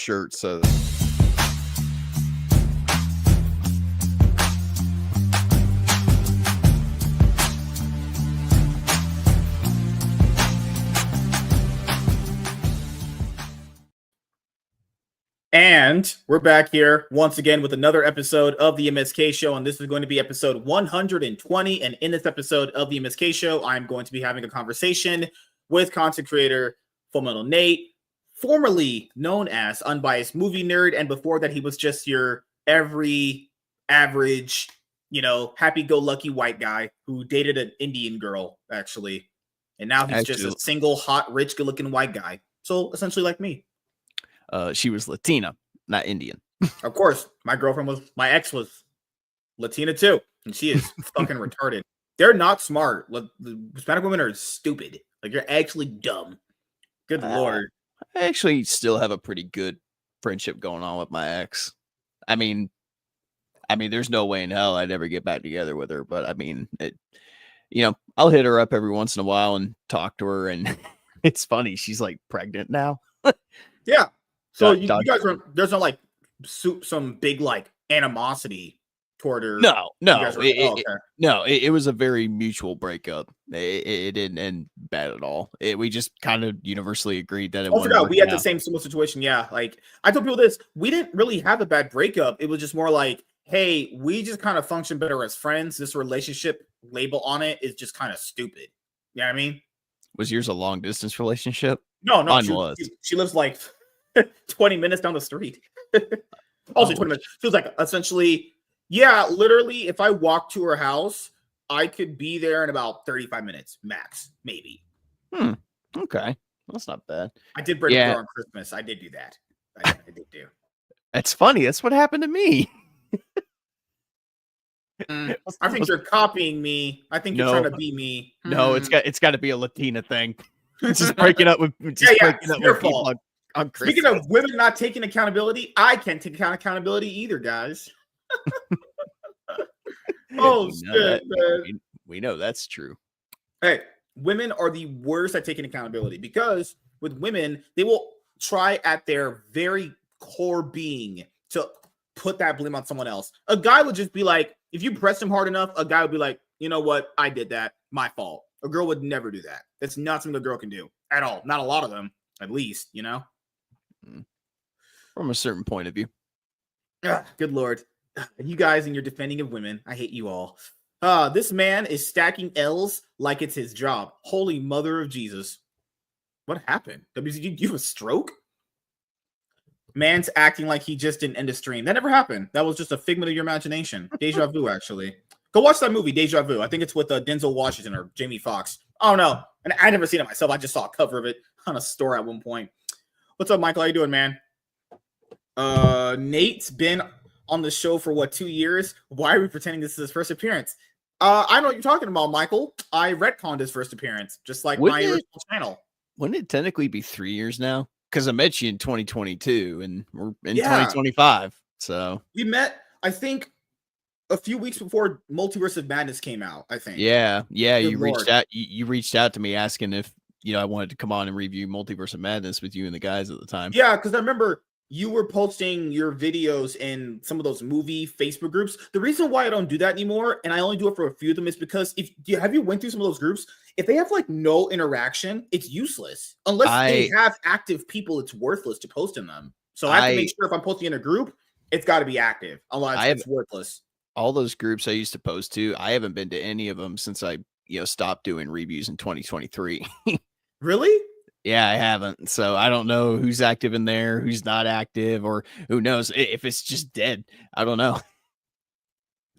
shirt. So. And we're back here once again with another episode of the MSK Show, and this is going to be episode 120. And in this episode of the MSK Show, I'm going to be having a conversation with content creator Full Metal Nate, formerly known as Unbiased Movie Nerd, and before that, he was just your every average, happy-go-lucky white guy who dated an Indian girl, actually, and now he's just a single, hot, rich, good-looking white guy. So essentially, like me. She was Latina, not Indian. Of course, my ex was Latina too, and she is fucking retarded. They're not smart. The Hispanic women are stupid. Like, you're actually dumb. Good Lord. I actually still have a pretty good friendship going on with my ex. I mean, there's no way in hell I'd ever get back together with her, but I mean, I'll hit her up every once in a while and talk to her, and it's funny. She's like pregnant now. Yeah. So you guys there's no like some big like animosity toward her. No, it was a very mutual breakup. It didn't end bad at all. We just kind of universally agreed that it wasn't. We had the same similar situation. Yeah, like I told people this, we didn't really have a bad breakup. It was just more like, hey, we just kind of function better as friends. This relationship label on it is just kind of stupid. You know what I mean? Was yours a long distance relationship? No. She lives like 20 minutes down the street. Also 20 minutes. She was like, essentially, yeah, literally, if I walk to her house, I could be there in about 35 minutes max, maybe. Okay. That's not bad. I did break up on Christmas. I did do that. I did do. That's funny. That's what happened to me. I think you're copying me. I think you're trying to be me. No, it's got to be a Latina thing. Just breaking up with people on Christmas. Speaking of women not taking accountability, I can't take accountability either, guys. Shit, man. We know that's true. Hey, women are the worst at taking accountability because with women, they will try at their very core being to put that blame on someone else. A guy would just be like, if you press him hard enough, a guy would be like, you know what? I did that. My fault. A girl would never do that. That's not something a girl can do at all. Not a lot of them, at least, From a certain point of view. Good Lord. You guys and your defending of women. I hate you all. This man is stacking L's like it's his job. Holy mother of Jesus. What happened? WC, did you have a stroke? Man's acting like he just didn't end a stream. That never happened. That was just a figment of your imagination. Deja vu, actually. Go watch that movie, Deja Vu. I think it's with Denzel Washington or Jamie Foxx. Oh, no. And I never seen it myself. I just saw a cover of it on a store at one point. What's up, Michael? How you doing, man? Nate's been on the show for 2 years? Why are we pretending this is his first appearance? I know what you're talking about, Michael. I retconned his first appearance, just like my original channel. Wouldn't it technically be 3 years now? Because I met you in 2022 and we're in 2025. So we met, I think, a few weeks before Multiverse of Madness came out, I think. Yeah. You reached out. You reached out to me asking if I wanted to come on and review Multiverse of Madness with you and the guys at the time. Yeah, because I remember you were posting your videos in some of those movie Facebook groups. The reason why I don't do that anymore, and I only do it for a few of them, is because have you went through some of those groups? If they have like no interaction, it's useless. Unless they have active people, it's worthless to post in them. So I have to make sure if I'm posting in a group, it's got to be active. Otherwise, it's worthless. All those groups I used to post to, I haven't been to any of them since I stopped doing reviews in 2023. Really? Yeah, I haven't. So I don't know who's active in there, who's not active, or who knows if it's just dead. I don't know.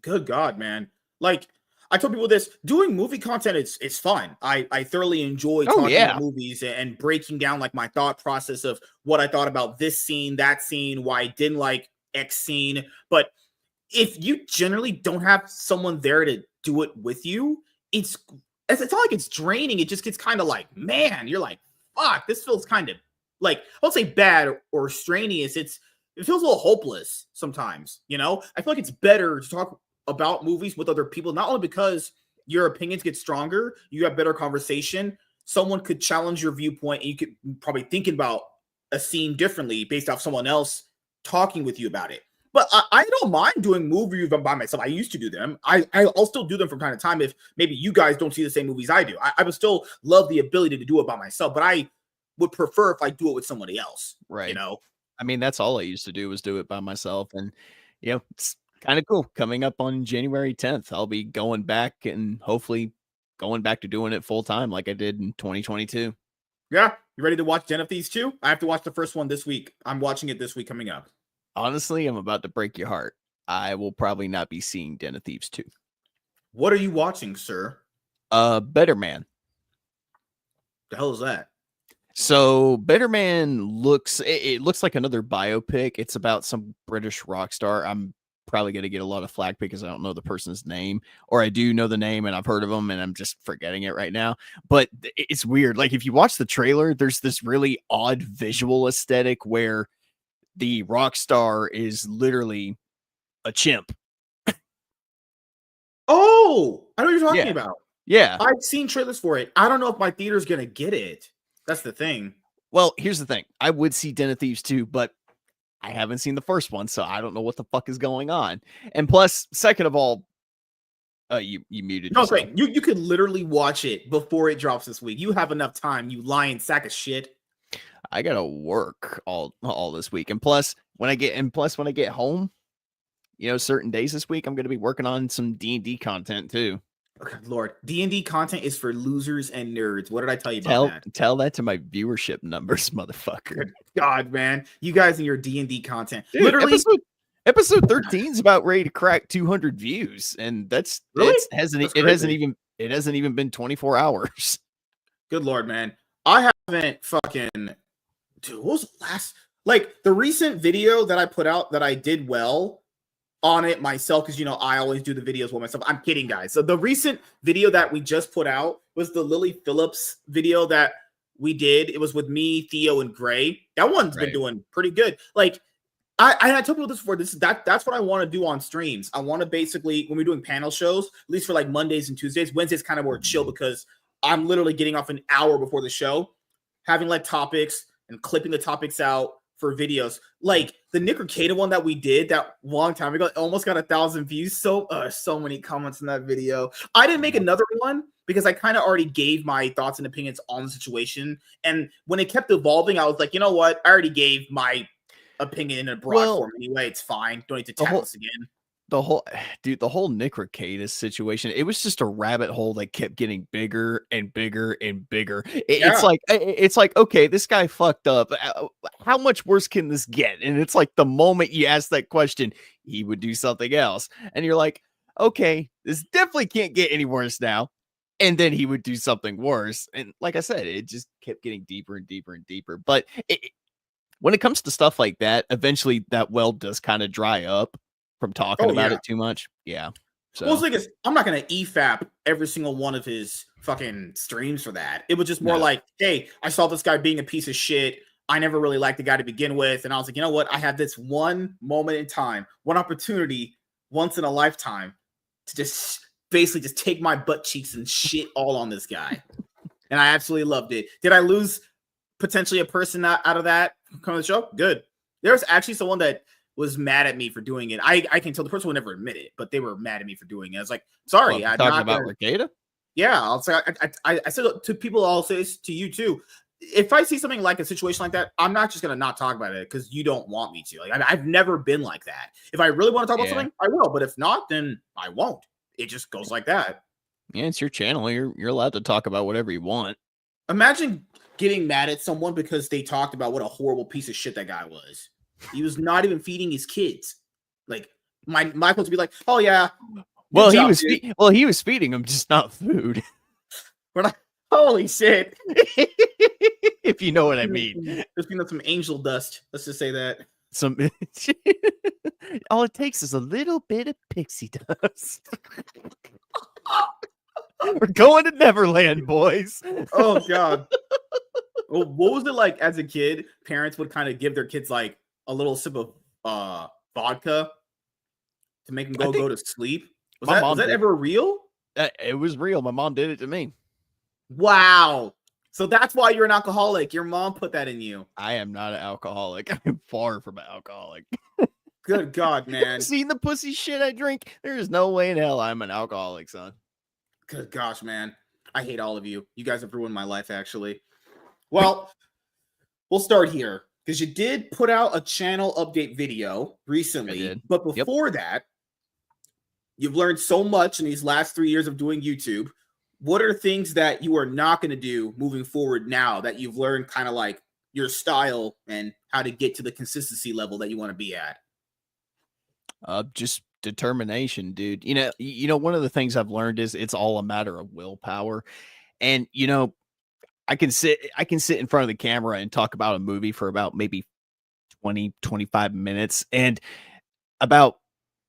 Good God, man. Like, I told people this, doing movie content is fun. I thoroughly enjoy talking about movies and breaking down like my thought process of what I thought about this scene, that scene, why I didn't like X scene. But if you generally don't have someone there to do it with you, it's not like it's draining. It just gets kind of like, man, you're like, fuck, this feels kind of like, I won't say bad or strenuous. It feels a little hopeless sometimes, I feel like it's better to talk about movies with other people, not only because your opinions get stronger, you have better conversation. Someone could challenge your viewpoint, and you could probably think about, what you're thinking about. But if you a scene differently based off someone else talking with you about it. But I don't mind doing movie reviews by myself. I used to do them. I'll still do them from time to time if maybe you guys don't see the same movies I do. I would still love the ability to do it by myself, but I would prefer if I do it with somebody else. Right. You know? I mean, that's all I used to do was do it by myself. And, it's kind of cool. Coming up on January 10th, I'll be going back and hopefully going back to doing it full time like I did in 2022. Yeah. You ready to watch Den of Thieves 2? I have to watch the first one this week. I'm watching it this week coming up. Honestly, I'm about to break your heart. I will probably not be seeing Den of Thieves 2. What are you watching, sir? Better Man. The hell is that? So Better Man looks like another biopic. It's about some British rock star. I'm probably going to get a lot of flack because I don't know the person's name, or I do know the name and I've heard of them and I'm just forgetting it right now. But it's weird. Like if you watch the trailer, there's this really odd visual aesthetic where the rock star is literally a chimp. Oh, I know what you're talking about. Yeah. I've seen trailers for it. I don't know if my theater's going to get it. That's the thing. Well, here's the thing. I would see Den of Thieves 2, but I haven't seen the first one, so I don't know what the fuck is going on. And plus, second of all, you muted. No, great. You could literally watch it before it drops this week. You have enough time, you lying sack of shit. I gotta work all this week, and plus when I get home, certain days this week, I'm gonna be working on some D&D content too. Okay, Lord, D&D content is for losers and nerds. What did I tell you about that? Tell that to my viewership numbers, motherfucker. God, man, you guys and your D&D content. Dude, literally, episode 13 is about ready to crack 200 views, and that's really it hasn't even been 24 hours. Good Lord, man, I haven't fucking. Dude, what was the last? Like the recent video that I put out that I did well on it myself, because I always do the videos with myself. I'm kidding, guys. So the recent video that we just put out was the Lily Phillips video that we did. It was with me, Theo, and Gray. That one's been doing pretty good. Like I told people this before. That's what I want to do on streams. I want to basically, when we're doing panel shows, at least for like Mondays and Tuesdays, Wednesdays kind of more chill because I'm literally getting off an hour before the show, having like topics and clipping the topics out for videos. Like the Nick Ricada one that we did that long time ago, almost got 1,000 views. So many comments in that video. I didn't make another one because I kind of already gave my thoughts and opinions on the situation. And when it kept evolving, I was like, you know what? I already gave my opinion in a broad form anyway. It's fine. Don't need to tackle this again. The whole Nick Ricada situation, it was just a rabbit hole that kept getting bigger and bigger and bigger. It's like, okay, this guy fucked up. How much worse can this get? And it's like the moment you ask that question, he would do something else. And you're like, okay, this definitely can't get any worse now. And then he would do something worse. And like I said, it just kept getting deeper and deeper and deeper. But when it comes to stuff like that, eventually that well does kind of dry up from talking about it too much. Yeah. So well, the thing is, I'm not gonna EFAP every single one of his fucking streams for that. It was just more like, hey, I saw this guy being a piece of shit. I never really liked the guy to begin with. And I was like, you know what? I have this one moment in time, one opportunity, once in a lifetime to just basically just take my butt cheeks and shit all on this guy. And I absolutely loved it. Did I lose potentially a person out of that coming to the show? Good. There's actually someone that was mad at me for doing it. I can tell the person will never admit it, but they were mad at me for doing it. I was like, sorry. I'm talking about Ricada? Yeah. I'll say, I said to people, I'll say this to you too. If I see something like a situation like that, I'm not just going to not talk about it because you don't want me to. Like, I've never been like that. If I really want to talk about something, I will. But if not, then I won't. It just goes like that. Yeah, it's your channel. You're allowed to talk about whatever you want. Imagine getting mad at someone because they talked about what a horrible piece of shit that guy was. He was not even feeding his kids. Like Michael to be like, oh yeah. Well, he was feeding them, just not food. We're not. Holy shit. If you know what I mean. There's been some angel dust. Let's just say that. All it takes is a little bit of pixie dust. We're going to Neverland, boys. Oh God. Well, what was it like as a kid? Parents would kind of give their kids like a little sip of vodka to make them go to sleep. Was that ever real? It was real. My mom did it to me. Wow. So that's why you're an alcoholic. Your mom put that in you. I am not an alcoholic. I'm far from an alcoholic. Good God, man. Seeing the pussy shit I drink, there is no way in hell I'm an alcoholic, son. Good gosh, man. I hate all of you. You guys have ruined my life, actually. Well, we'll start here because you did put out a channel update video recently. But before that, you've learned so much in these last 3 years of doing YouTube. What are things that you are not going to do moving forward now that you've learned kind of like your style and how to get to the consistency level that you want to be at? Just determination, dude. You know, one of the things I've learned is it's all a matter of willpower. And I can sit in front of the camera and talk about a movie for about maybe 20-25 minutes, and about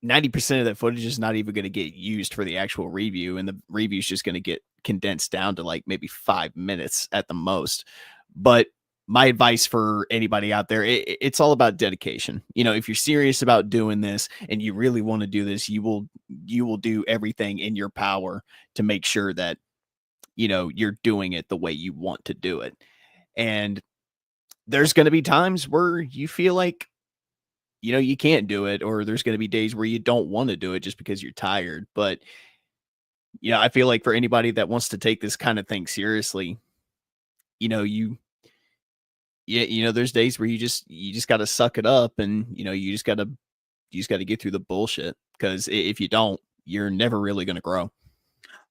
90% of that footage is not even going to get used for the actual review, and the review is just going to get condensed down to like maybe 5 minutes at the most. But my advice for anybody out there, it's all about dedication. If you're serious about doing this and you really want to do this, you will do everything in your power to make sure that you're doing it the way you want to do it. And there's going to be times where you feel like you can't do it, or there's going to be days where you don't want to do it just because you're tired. But I feel like for anybody that wants to take this kind of thing seriously, there's days where you just got to suck it up, and you just got to get through the bullshit, because if you don't, you're never really going to grow.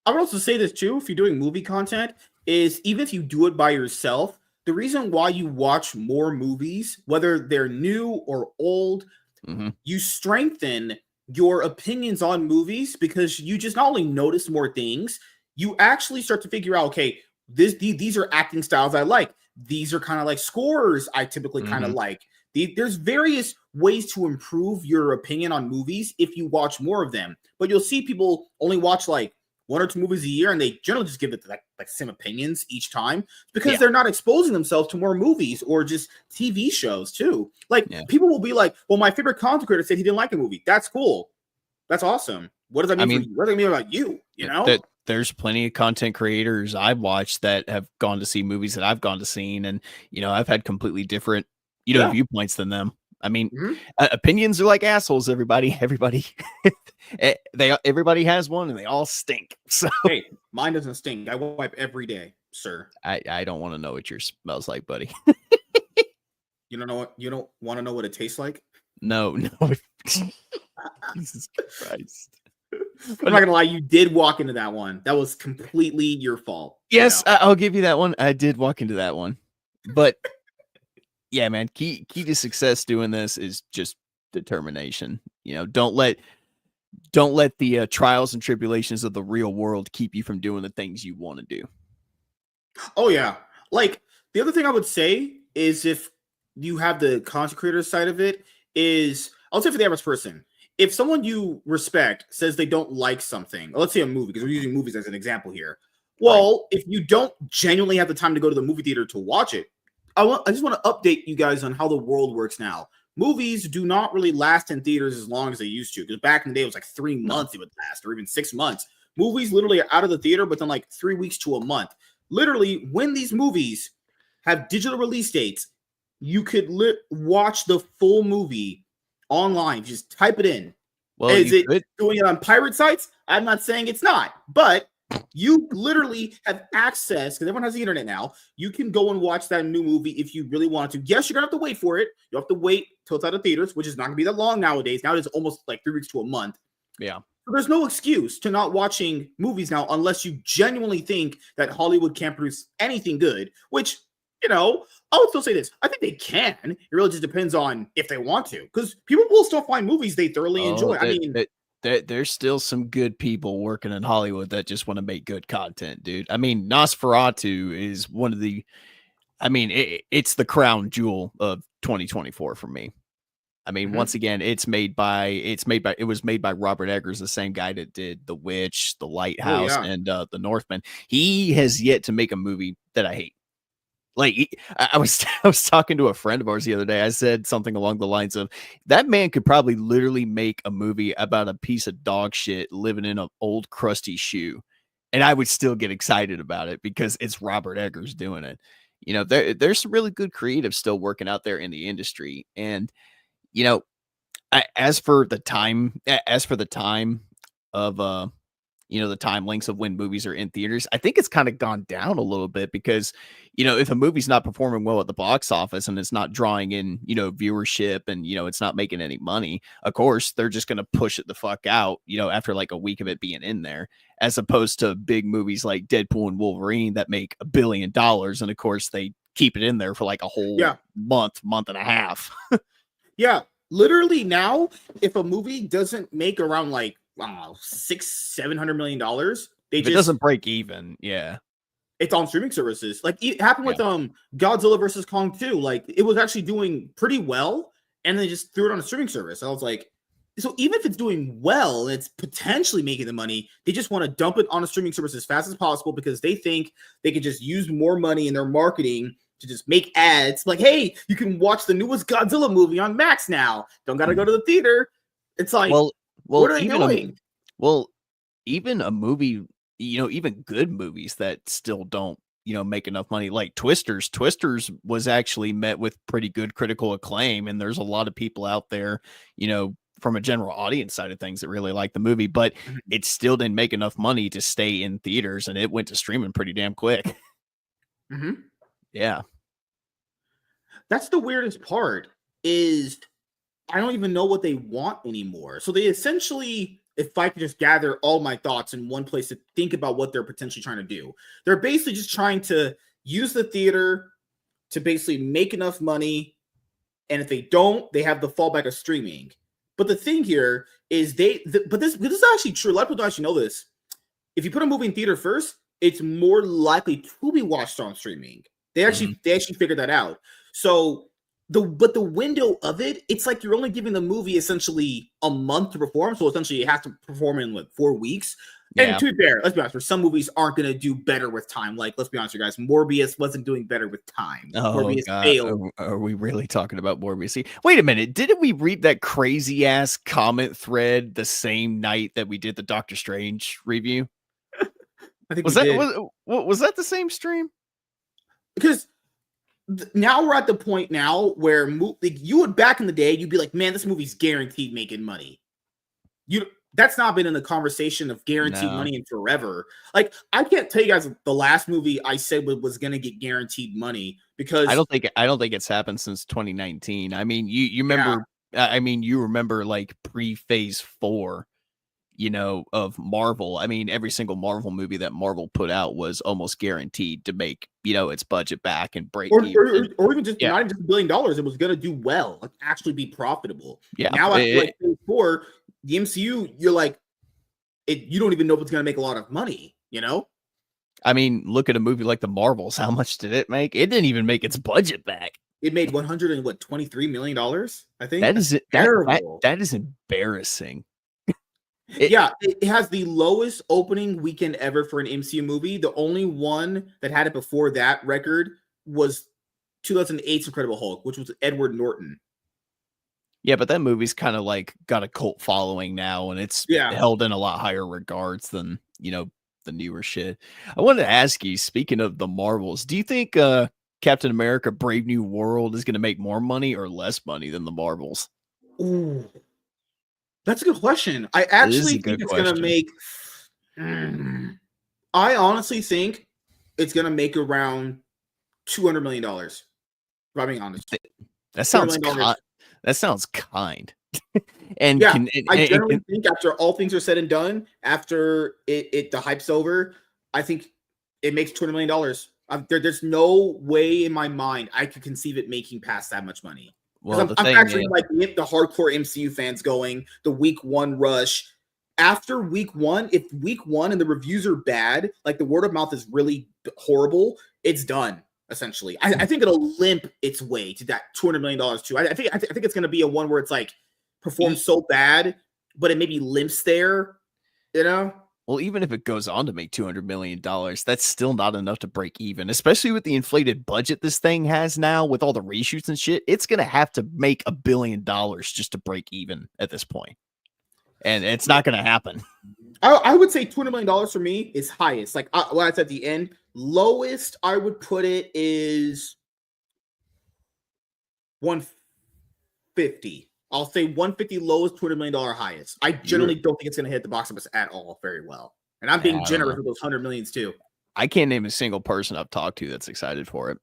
I would also say this too, if you're doing movie content, is even if you do it by yourself, the reason why you watch more movies, whether they're new or old, you strengthen your opinions on movies, because you just not only notice more things, you actually start to figure out, okay, these are acting styles I like. These are kind of like scores I typically kind of like. There's various ways to improve your opinion on movies if you watch more of them. But you'll see people only watch like 1 or 2 movies a year, and they generally just give it like same opinions each time, because they're not exposing themselves to more movies or just TV shows too. Like people will be like, well, my favorite content creator said he didn't like a movie. That's cool. That's awesome. What does that mean for you? What does that mean about you? There's plenty of content creators I've watched that have gone to see movies that I've gone to see, and I've had completely different viewpoints than them. I mean, opinions are like assholes. Everybody everybody has one, and they all stink. So hey, mine doesn't stink. I wipe every day, sir. I don't want to know what yours smells like, buddy. You don't know what? You don't want to know what it tastes like? No. Jesus Christ. I'm not gonna lie, you did walk into that one. That was completely your fault. Yes, I'll give you that one. I did walk into that one, but yeah, man, key to success doing this is just determination. Don't let the trials and tribulations of the real world keep you from doing the things you want to do. Oh yeah, like the other thing I would say is, if you have the content creator side of it, is I'll say for the average person, if someone you respect says they don't like something, let's say a movie, because we're using movies as an example here. Well, if you don't genuinely have the time to go to the movie theater to watch it, I just want to update you guys on how the world works now. Movies do not really last in theaters as long as they used to, because back in the day it was like 3 months it would last, or even 6 months. Movies literally are out of the theater within like 3 weeks to a month. Literally, when these movies have digital release dates, you could watch the full movie online. Just type it in. Well, is it doing it on pirate sites? I'm not saying it's not, but you literally have access, because everyone has the internet now. You can go and watch that new movie if you really want to. Yes, you're gonna have to wait for it. You have to wait till it's out of theaters, which is not gonna be that long nowadays. Now it's almost like 3 weeks to a month. Yeah. So there's no excuse to not watching movies now, unless you genuinely think that Hollywood can't produce anything good, which, I would still say this. I think they can. It really just depends on if they want to, because people will still find movies they thoroughly enjoy. There's still some good people working in Hollywood that just want to make good content, dude. I mean, Nosferatu is one of the, it's the crown jewel of 2024 for me. I mean, once again, it was made by Robert Eggers, the same guy that did The Witch, The Lighthouse, and The Northman. He has yet to make a movie that I hate. Like, I was talking to a friend of ours the other day. I said something along the lines of, that man could probably literally make a movie about a piece of dog shit living in an old crusty shoe, and I would still get excited about it because it's Robert Eggers doing it. You know, there's some really good creatives still working out there in the industry, and you know, as for the time of the time lengths of when movies are in theaters, I think it's kind of gone down a little bit because, if a movie's not performing well at the box office and it's not drawing in, viewership and, it's not making any money, of course, they're just going to push it the fuck out, after like a week of it being in there, as opposed to big movies like Deadpool and Wolverine that make $1 billion. And of course, they keep it in there for like a whole month and a half. Yeah. Literally now, if a movie doesn't make around like, I don't know, $600-700 million, It doesn't break even. Yeah. It's on streaming services. Like it happened with Godzilla versus Kong 2. Like it was actually doing pretty well, and they just threw it on a streaming service. I was like, so even if it's doing well, it's potentially making the money. They just want to dump it on a streaming service as fast as possible because they think they could just use more money in their marketing to just make ads. Like, hey, you can watch the newest Godzilla movie on Max now. Don't gotta go to the theater. It's like, what are they doing? Even a movie, even good movies that still don't, make enough money, like Twisters. Twisters was actually met with pretty good critical acclaim, and there's a lot of people out there, from a general audience side of things that really like the movie, but it still didn't make enough money to stay in theaters, and it went to streaming pretty damn quick. Yeah. That's the weirdest part is I don't even know what they want anymore. So they essentially, if I could just gather all my thoughts in one place to think about what they're potentially trying to do, they're basically just trying to use the theater to basically make enough money. And if they don't, they have the fallback of streaming. But the thing here is this is actually true. A lot of people don't actually know this. If you put a movie in theater first, it's more likely to be watched on streaming. They actually figured that out. So the window of it, it's like you're only giving the movie essentially a month to perform. So essentially it has to perform in 4 weeks. Yeah. And to be fair, let's be honest, some movies aren't going to do better with time. Like, let's be honest, you guys, Morbius wasn't doing better with time. Oh, Morbius God. failed. Are we really talking about Morbius? Wait a minute. Didn't we read that crazy ass comment thread the same night that we did the Doctor Strange review? I think was that the same stream? Because now we're at the point now where you would back in the day, you'd be like, man, this movie's guaranteed making money. That's not been in the conversation of guaranteed money in forever. Like, I can't tell you guys the last movie I said was going to get guaranteed money because I don't think it's happened since 2019. I mean, you remember, you remember like pre-phase 4, of Marvel. I mean, every single Marvel movie that Marvel put out was almost guaranteed to make, its budget back and break even. Or even just not even just $1 billion. It was going to do well, like actually be profitable. Yeah. Now after phase 4, the MCU, you're like, you don't even know if it's going to make a lot of money, I mean, look at a movie like The Marvels. How much did it make? It didn't even make its budget back. It made $123 million, I think. That is terrible. That is embarrassing. It has the lowest opening weekend ever for an MCU movie. The only one that had it before that record was 2008's Incredible Hulk, which was Edward Norton. Yeah, but that movie's kind of like got a cult following now, and it's held in a lot higher regards than, the newer shit. I wanted to ask you, speaking of the Marvels, do you think Captain America Brave New World is going to make more money or less money than the Marvels? Ooh. That's a good question. I actually think it's going to make... I honestly think it's going to make around $200 million. If I'm being honest. That sounds kind. That sounds kind. And I generally think after all things are said and done, after the hype's over, I think it makes $200 million. There's no way in my mind I could conceive it making past that much money. Well, I'm actually like the hardcore MCU fans going the week 1 rush. After week 1, if week 1 and the reviews are bad, like the word of mouth is really horrible, it's done. Essentially, I think it'll limp its way to that $200 million too. I think it's going to be a one where it's like performs so bad, but it maybe limps there. Well, even if it goes on to make $200 million, that's still not enough to break even, especially with the inflated budget this thing has now with all the reshoots and shit. It's going to have to make $1 billion just to break even at this point. and it's not going to happen. I would say $200 million for me is highest. Like what I said at the end, lowest I would put it is 150. I'll say 150 lowest, $200 million highest. I generally don't think it's going to hit the box office at all very well. And I'm being generous with those 100 millions too. I can't name a single person I've talked to that's excited for it.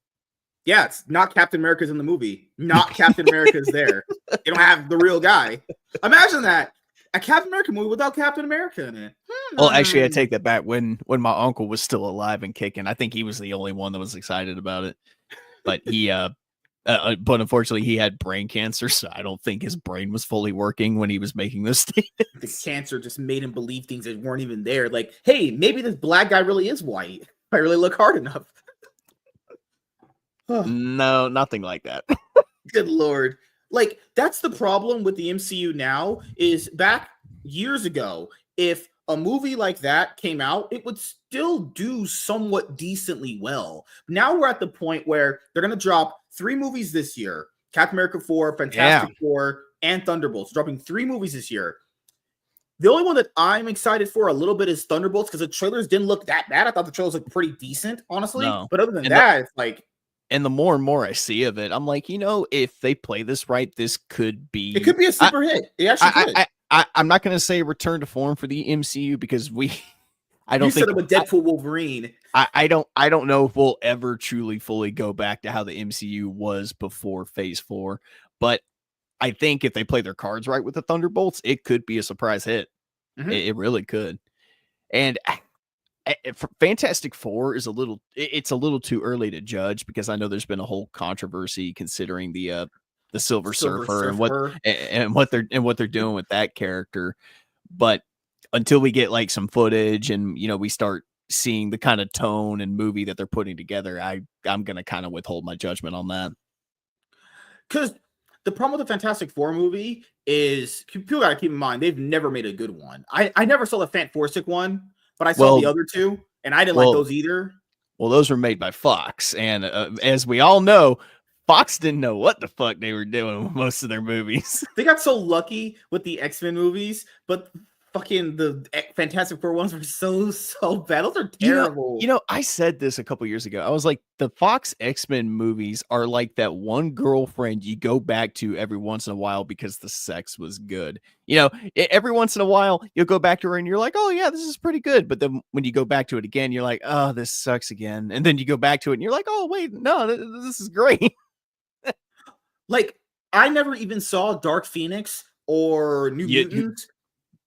Yeah, it's not Captain America's in the movie. Not Captain America's there. They don't have the real guy. Imagine that. A Captain America movie without Captain America in it. Well, actually, I take that back. When my uncle was still alive and kicking, I think he was the only one that was excited about it. But but unfortunately, he had brain cancer, so I don't think his brain was fully working when he was making this statement. The cancer just made him believe things that weren't even there. Like, hey, maybe this black guy really is white. If I really look hard enough. No, nothing like that. Good Lord. Like, that's the problem with the MCU now, is back years ago, if a movie like that came out, it would still do somewhat decently well. Now we're at the point where they're going to drop 3 movies this year. Captain America 4, Fantastic Four, and Thunderbolts. Dropping 3 movies this year. The only one that I'm excited for a little bit is Thunderbolts, because the trailers didn't look that bad. I thought the trailers looked pretty decent, honestly. No. But other than that, it's like... And the more and more I see of it, I'm like, if they play this right, this could be... It could be a super hit. It actually could. I'm not going to say return to form for the MCU because I don't you think... said it with Deadpool Wolverine. I don't know if we'll ever truly fully go back to how the MCU was before Phase 4. But I think if they play their cards right with the Thunderbolts, it could be a surprise hit. Mm-hmm. It really could. And... Fantastic Four is a little too early to judge because I know there's been a whole controversy considering the Silver Surfer and what they're doing with that character. But until we get like some footage and we start seeing the kind of tone and movie that they're putting together, I'm gonna kind of withhold my judgment on that. Because the problem with the Fantastic Four movie is people gotta keep in mind they've never made a good one. I never saw the Fantastic one. But I saw the other 2, and I didn't like those either. Well, those were made by Fox. And as we all know, Fox didn't know what the fuck they were doing with most of their movies. They got so lucky with the X-Men movies, but fucking the Fantastic Four ones were so bad. Those are terrible. I said this a couple years ago. I was like, the Fox X-Men movies are like that one girlfriend you go back to every once in a while because the sex was good. Every once in a while you'll go back to her and you're like, oh yeah, this is pretty good. But then when you go back to it again, you're like, oh, this sucks again. And then you go back to it and you're like, oh wait, no, this is great. Like, I never even saw Dark Phoenix or New Mutants.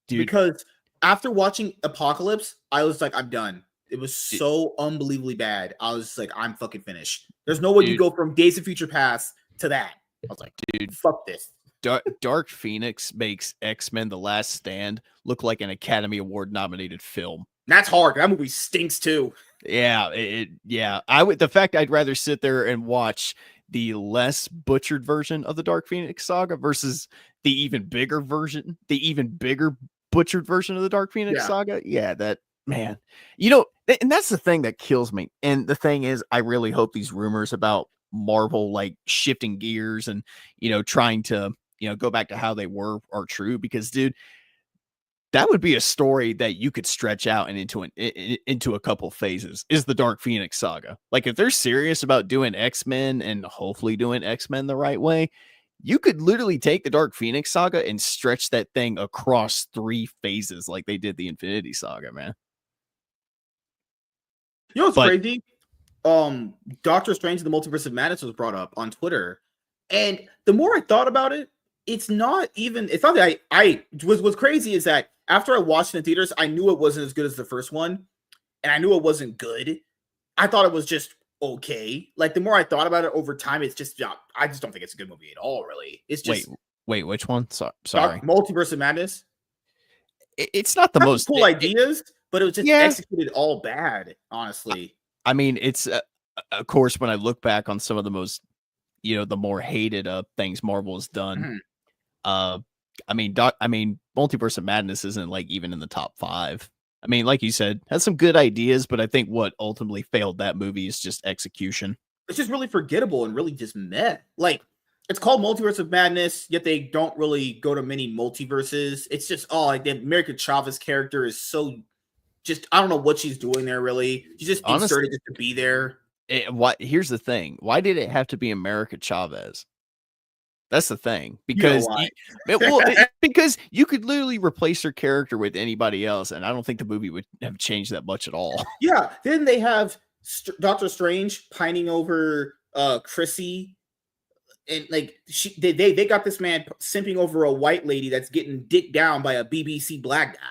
Dude. Because after watching Apocalypse, I was like, I'm done. It was so unbelievably bad. I was like, I'm fucking finished. There's no way you go from Days of Future Past to that. I was like, dude, fuck this. Dark Phoenix makes X-Men The Last Stand look like an Academy Award nominated film. That's hard. That movie stinks too. Yeah, the fact I'd rather sit there and watch the less butchered version of the Dark Phoenix saga versus the even bigger butchered version of the Dark Phoenix saga. Yeah, that, man. And that's the thing that kills me. And the thing is, I really hope these rumors about Marvel like shifting gears and trying to go back to how they were are true, because dude, that would be a story that you could stretch out and into a couple phases, is the Dark Phoenix saga. Like, if they're serious about doing X-Men and hopefully doing X-Men the right way, you could literally take the Dark Phoenix saga and stretch that thing across 3 phases like they did the Infinity Saga, man. What's crazy? Doctor Strange and the Multiverse of Madness was brought up on Twitter. And the more I thought about it, it's not that I what's crazy is that after I watched it in theaters, I knew it wasn't as good as the first one. And I knew it wasn't good. I thought it was just okay. Like, the more I thought about it over time, it's just, I just don't think it's a good movie at all, really. It's just... Wait, which one? Sorry. Multiverse of Madness. It's not the most... cool ideas, but it was just executed all bad, honestly. I mean, it's... of course, when I look back on some of the most, the more hated things Marvel has done, I mean, Multiverse of Madness isn't like even in the top 5. I mean, like you said, has some good ideas, but I think what ultimately failed that movie is just execution. It's just really forgettable and really just meh. Like, It's called Multiverse of Madness, yet they don't really go to many multiverses. It's just like the America Chavez character is so just I don't know what she's doing there really. She's just Honestly, inserted just to be there. Here's the thing. Why did it have to be America Chavez? That's the thing. You know Because why? because you could literally replace her character with anybody else, and I don't think the movie would have changed that much at all. Yeah. Then they have Doctor Strange pining over Chrissy. And like they got this man simping over a white lady that's getting dicked down by a BBC black guy.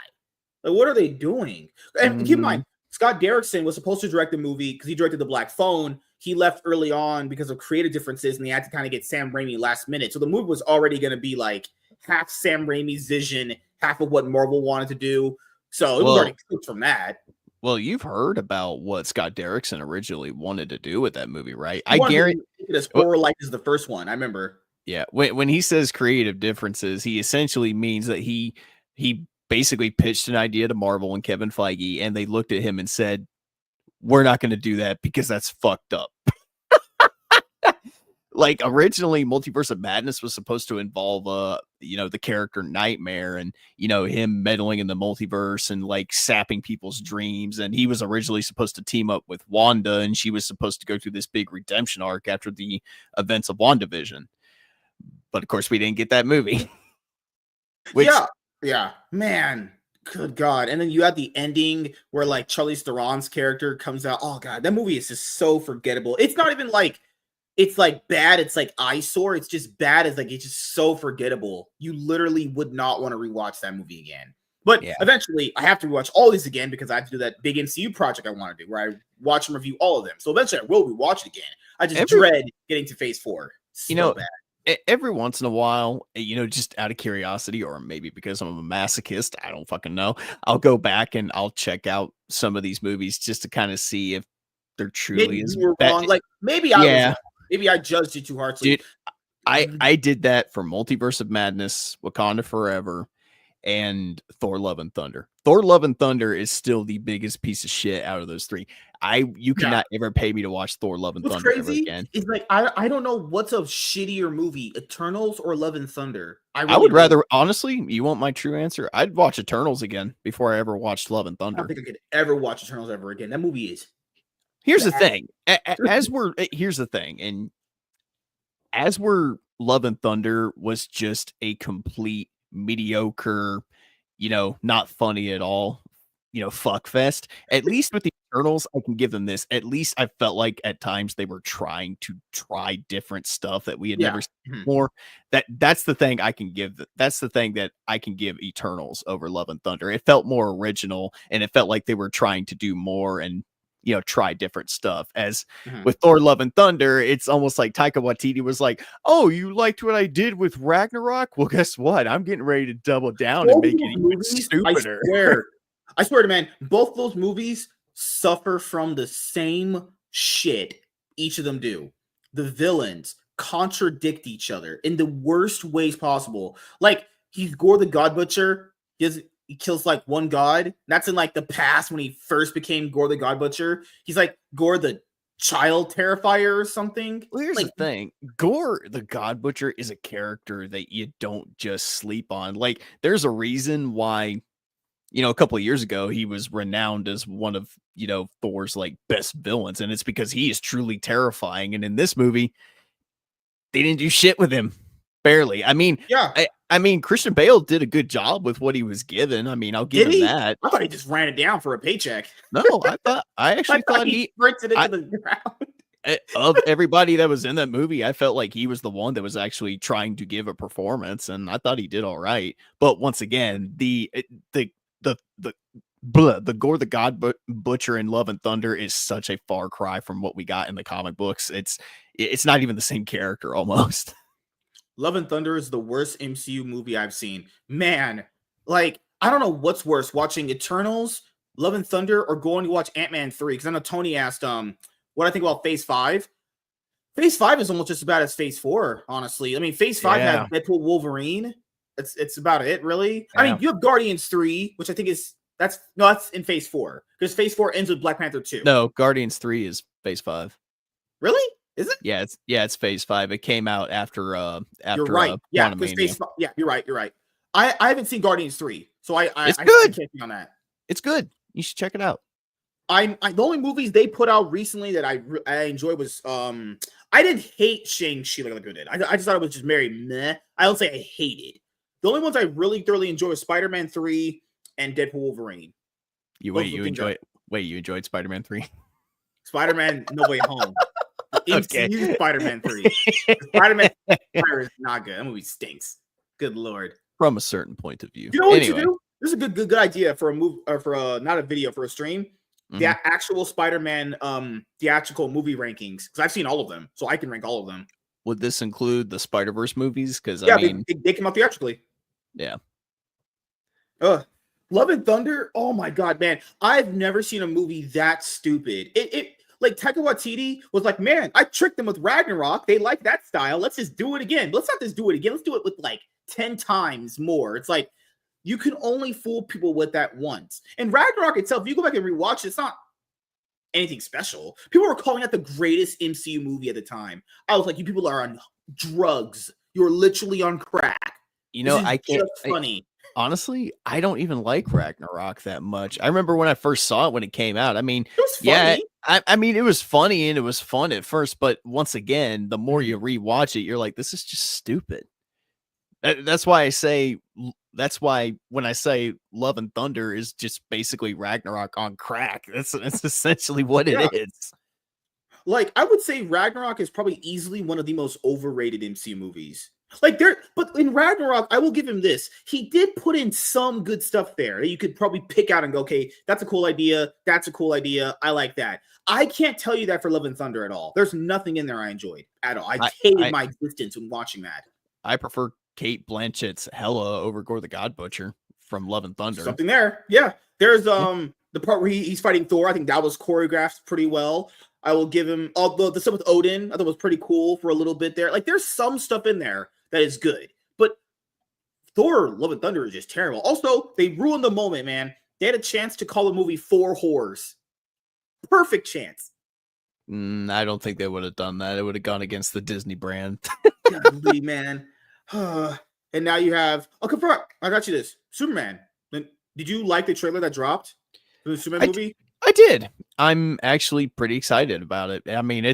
Like, what are they doing? And keep in mind, Scott Derrickson was supposed to direct the movie because he directed The Black Phone. He left early on because of creative differences, and they had to kind of get Sam Raimi last minute. So the movie was already going to be like half Sam Raimi's vision, half of what Marvel wanted to do. So it was already cooked from that. Well, you've heard about what Scott Derrickson originally wanted to do with that movie, right? I guarantee it as horror-like as the first one. I remember. Yeah, when he says creative differences, he essentially means that he basically pitched an idea to Marvel and Kevin Feige, and they looked at him and said, "We're not going to do that because that's fucked up." Like originally, Multiverse of Madness was supposed to involve the character Nightmare and him meddling in the multiverse and like sapping people's dreams. And he was originally supposed to team up with Wanda, and she was supposed to go through this big redemption arc after the events of WandaVision. But of course, we didn't get that movie. Yeah, man. Good God. And then you had the ending where like Charlize Theron's character comes out. Oh God, that movie is just so forgettable. It's not even like it's like bad. It's like eyesore. It's just bad. It's like it's just so forgettable. You literally would not want to rewatch that movie again. But eventually, I have to rewatch all these again because I have to do that big MCU project I want to do, where I watch and review all of them. So eventually, I will rewatch it again. I just dread getting to Phase 4. So bad. Every once in a while, just out of curiosity, or maybe because I'm a masochist, I don't fucking know, I'll go back and I'll check out some of these movies just to kind of see if they're truly as wrong. Like maybe I was wrong. Maybe I judged it too harshly. Dude, I did that for Multiverse of Madness, Wakanda Forever, and Thor Love and Thunder. Thor Love and Thunder is still the biggest piece of shit out of those three. You cannot ever pay me to watch Thor Love and Thunder ever again. It's like I don't know what's a shittier movie, Eternals or Love and Thunder. I would rather, honestly, you want my true answer? I'd watch Eternals again before I ever watched Love and Thunder. I don't think I could ever watch Eternals ever again. That movie is. Here's the thing. Here's the thing, and Love and Thunder was just a complete mediocre, not funny at all, fuck fest. At least with the Eternals, I can give them this. At least I felt like at times they were trying to try different stuff that we had never seen before. That's the thing I can give. That's the thing that I can give Eternals over Love and Thunder. It felt more original, and it felt like they were trying to do more and try different stuff. As with Thor Love and Thunder, it's almost like Taika Waititi was like, "Oh, you liked what I did with Ragnarok? Well, guess what? I'm getting ready to double down and make it even stupider." I swear to man, both those movies suffer from the same shit each of them do. The villains contradict each other in the worst ways possible. Like he's Gore the God Butcher. He kills like one god. That's in like the past when he first became Gore the God Butcher. He's like Gore the Child Terrifier or something. Well, here's the thing. Gore the God Butcher is a character that you don't just sleep on. Like there's a reason why, a couple of years ago, he was renowned as one of, Thor's like best villains. And it's because he is truly terrifying. And in this movie, they didn't do shit with him. Barely. I mean, I mean, Christian Bale did a good job with what he was given. I mean, I'll give him that. I thought he just ran it down for a paycheck. No, I actually thought he bricks it into the ground. Of everybody that was in that movie, I felt like he was the one that was actually trying to give a performance, and I thought he did all right. But once again, the Gore the God Butcher in Love and Thunder is such a far cry from what we got in the comic books. It's not even the same character almost. Love and Thunder is the worst MCU movie I've seen. Man, like, I don't know what's worse, watching Eternals, Love and Thunder, or going to watch Ant-Man 3. Because I know Tony asked what I think about Phase 5. Phase 5 is almost just about as Phase 4, honestly. I mean, Phase 5 had Deadpool Wolverine. It's about it, really. Yeah. I mean, you have Guardians 3, which I think that's in Phase 4. Because Phase 4 ends with Black Panther 2. No, Guardians 3 is Phase 5. Really? Is it? It's Phase 5. It came out after You're right. Yeah, because Quantumania. yeah, you're right. I haven't seen Guardians 3, so I It's good. I can't be on that. It's good. You should check it out. I the only movies they put out recently that I enjoyed was I didn't hate Shang-Chi like other people did. I just thought it was just very meh. I don't say I hated. The only ones I really thoroughly enjoyed was Spider-Man 3 and Deadpool Wolverine. You enjoyed Spider-Man 3? Spider-Man No Way Home. Okay. MCU Spider-Man 3. Spider-Man is not good. That movie stinks. Good lord. From a certain point of view. You know what you do? This is a good idea for a move or for a not a video for a stream. The actual Spider-Man theatrical movie rankings, because I've seen all of them, so I can rank all of them. Would this include the Spider-Verse movies? Because yeah, I mean, they came out theatrically. Yeah. Love and Thunder. Oh my god, man! I've never seen a movie that stupid. It like Taika Waititi was like, man, I tricked them with Ragnarok. They like that style. Let's just do it again. Let's not just do it again. Let's do it with like 10 times more. It's like, you can only fool people with that once. And Ragnarok itself, if you go back and rewatch it, it's not anything special. People were calling it the greatest MCU movie at the time. I was like, you people are on drugs. You're literally on crack. You know, I can't. Funny. Honestly, I don't even like Ragnarok that much. I remember when I first saw it when it came out. I mean, it was funny. Yeah, I mean, it was funny and it was fun at first, but once again, the more you rewatch it, you're like, this is just stupid. That's why I say. That's why when I say Love and Thunder is just basically Ragnarok on crack. That's essentially what it is. Like, I would say Ragnarok is probably easily one of the most overrated MCU movies. Like, but in Ragnarok, I will give him this. He did put in some good stuff there that you could probably pick out and go, okay, that's a cool idea. That's a cool idea. I like that. I can't tell you that for Love and Thunder at all. There's nothing in there I enjoyed at all. I hated my existence when watching that. I prefer Kate Blanchett's Hela over Gore the God Butcher from Love and Thunder. Something there. Yeah. There's the part where he's fighting Thor. I think that was choreographed pretty well. I will give him the stuff with Odin. I thought was pretty cool for a little bit there. Like, there's some stuff in there that is good. But Thor Love and Thunder is just terrible. Also, they ruined the moment, man. They had a chance to call the movie Four Whores. Perfect chance. I don't think they would have done that. It would have gone against the Disney brand. Golly, man. And now you have confirm. I got you this Superman. Did you like the trailer that dropped for the Superman movie? I did. I'm actually pretty excited about it. I mean,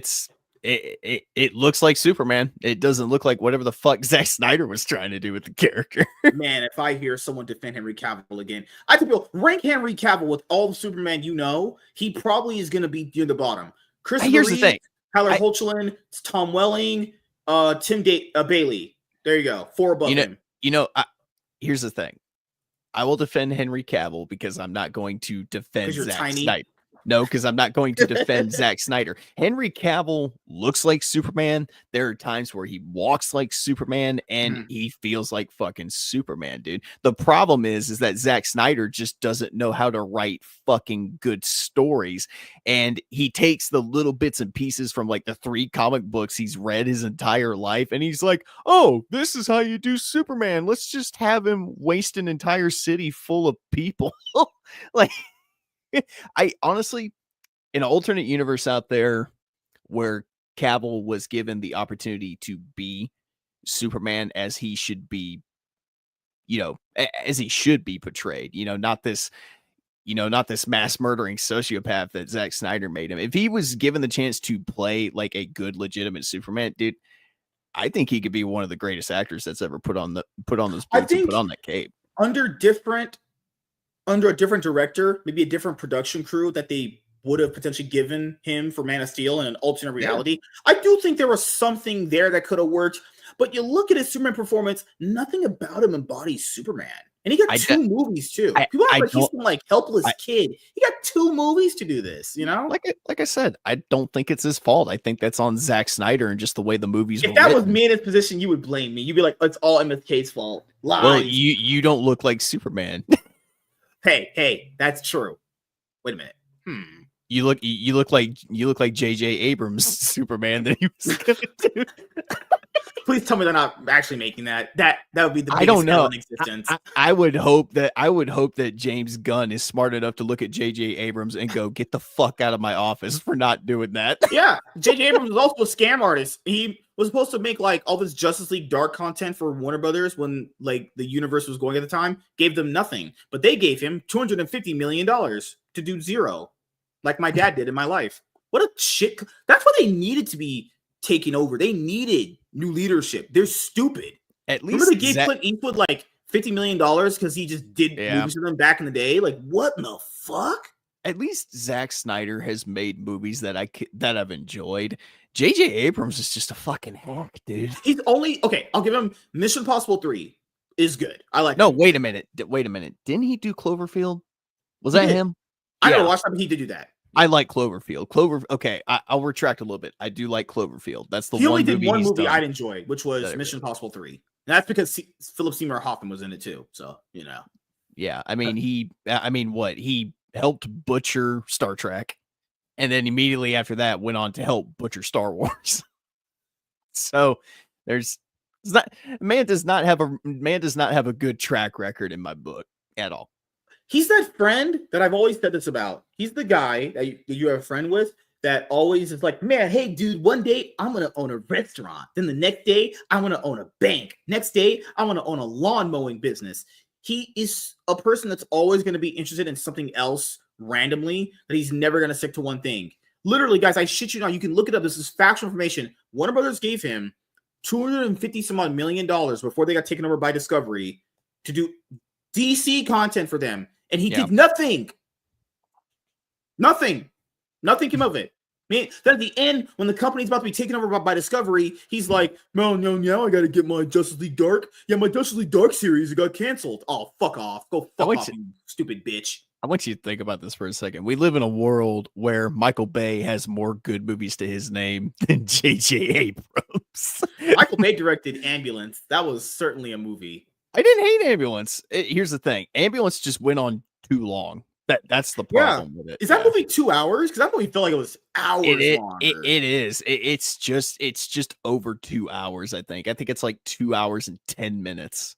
it looks like Superman. It doesn't look like whatever the fuck Zack Snyder was trying to do with the character. Man, if I hear someone defend Henry Cavill again, I think people rank Henry Cavill with all the Superman you know. He probably is going to be near the bottom. Here's the thing: Tyler Hoechlin, Tom Welling, Tim Bailey. There you go. 4 above him. Here's the thing. I will defend Henry Cavill because I'm not going to defend Zack Snyder. No, because I'm not going to defend Zack Snyder. Henry Cavill looks like Superman. There are times where he walks like Superman and he feels like fucking Superman, dude. The problem is that Zack Snyder just doesn't know how to write fucking good stories. And he takes the little bits and pieces from like the 3 comic books he's read his entire life. And he's like, oh, this is how you do Superman. Let's just have him waste an entire city full of people. Like, I honestly, in an alternate universe out there where Cavill was given the opportunity to be Superman as he should be, as he should be portrayed, not this mass murdering sociopath that Zack Snyder made him. If he was given the chance to play like a good, legitimate Superman, dude, I think he could be one of the greatest actors that's ever put on those boots and put on that cape. Under a different director, maybe a different production crew that they would have potentially given him for Man of Steel in an alternate reality. Yeah. I do think there was something there that could have worked, but you look at his Superman performance, nothing about him embodies Superman. And he got 2 movies too. People act like he's some like helpless kid. He got 2 movies to do this, Like I said, I don't think it's his fault. I think that's on Zack Snyder and just the way the movies were If that written. was me in his position, you would blame me. You'd be like, it's all MSK's fault. Lies. Well, you don't look like Superman. Hey, that's true. Wait a minute. You look like J.J. Abrams Superman that he was gonna do. Please tell me they're not actually making that. That would be the biggest I don't know. in existence. I would hope that James Gunn is smart enough to look at J.J. Abrams and go, get the fuck out of my office for not doing that. Yeah, J.J. Abrams was also a scam artist. He was supposed to make like all this Justice League Dark content for Warner Brothers when like the universe was going at the time. Gave them nothing, but they gave him $250 million to do zero, like my dad did in my life. What a shit! That's what they needed to be taking over. They needed new leadership. They're stupid. At least remember they gave Clint Eastwood like $50 million because he just did movies with them back in the day. Like what in the fuck? At least Zack Snyder has made movies that I've enjoyed. J.J. Abrams is just a fucking hack, dude. He's only okay. I'll give him Mission Impossible 3 is good. I like. No, wait a minute. Didn't he do Cloverfield? Was that him? I never watched that, but he did do that. I like Cloverfield. Okay, I'll retract a little bit. I do like Cloverfield. That's the he one only did movie one movie done. I'd enjoy, which was Mission Impossible 3. And that's because Philip Seymour Hoffman was in it too. So you know. Yeah, I mean he helped butcher Star Trek, and then immediately after that went on to help butcher Star Wars. So man does not have a good track record in my book at all. He's that friend that I've always said this about. He's the guy that you have a friend with that always is like, man, hey, dude, one day I'm going to own a restaurant. Then the next day, I'm going to own a bank. Next day, I'm going to own a lawn mowing business. He is a person that's always going to be interested in something else randomly, that he's never going to stick to one thing. Literally, guys, I shit you not. You can look it up. This is factual information. Warner Brothers gave him $250 some odd million before they got taken over by Discovery to do DC content for them. And he did nothing. Nothing came of it. I mean, then at the end, when the company's about to be taken over by Discovery, he's like, no, now I got to get my Justice League Dark. Yeah, my Justice League Dark series got canceled. Oh, fuck off. Go fuck off, you stupid bitch. I want you to think about this for a second. We live in a world where Michael Bay has more good movies to his name than J.J. Abrams. Michael Bay directed Ambulance. That was certainly a movie. I didn't hate Ambulance. Here's the thing. Ambulance just went on too long. That's the problem with it. Is that movie 2 hours? Because that movie felt like it was hours longer. It is. It's just over 2 hours, I think. I think it's like 2 hours and 10 minutes.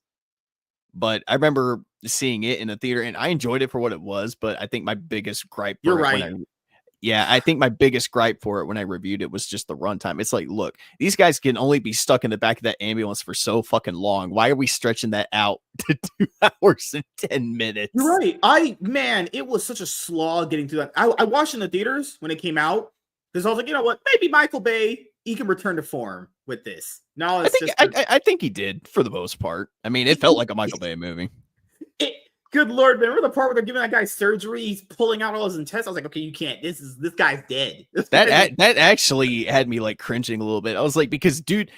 But I remember seeing it in the theater, and I enjoyed it for what it was, but I think my biggest gripe for I think my biggest gripe for it when I reviewed it was just the runtime. It's like, look, these guys can only be stuck in the back of that ambulance for so fucking long. Why are we stretching that out to 2 hours and 10 minutes? You're right. It was such a slog getting through that. I watched in the theaters when it came out because I was like, you know what? Maybe Michael Bay, he can return to form with this. No, I think he did for the most part. I mean, it felt like a Michael Bay movie. Good Lord, man. Remember the part where they're giving that guy surgery? He's pulling out all his intestines. I was like, okay, you can't. This guy's dead. That actually had me like cringing a little bit. I was like, because dude,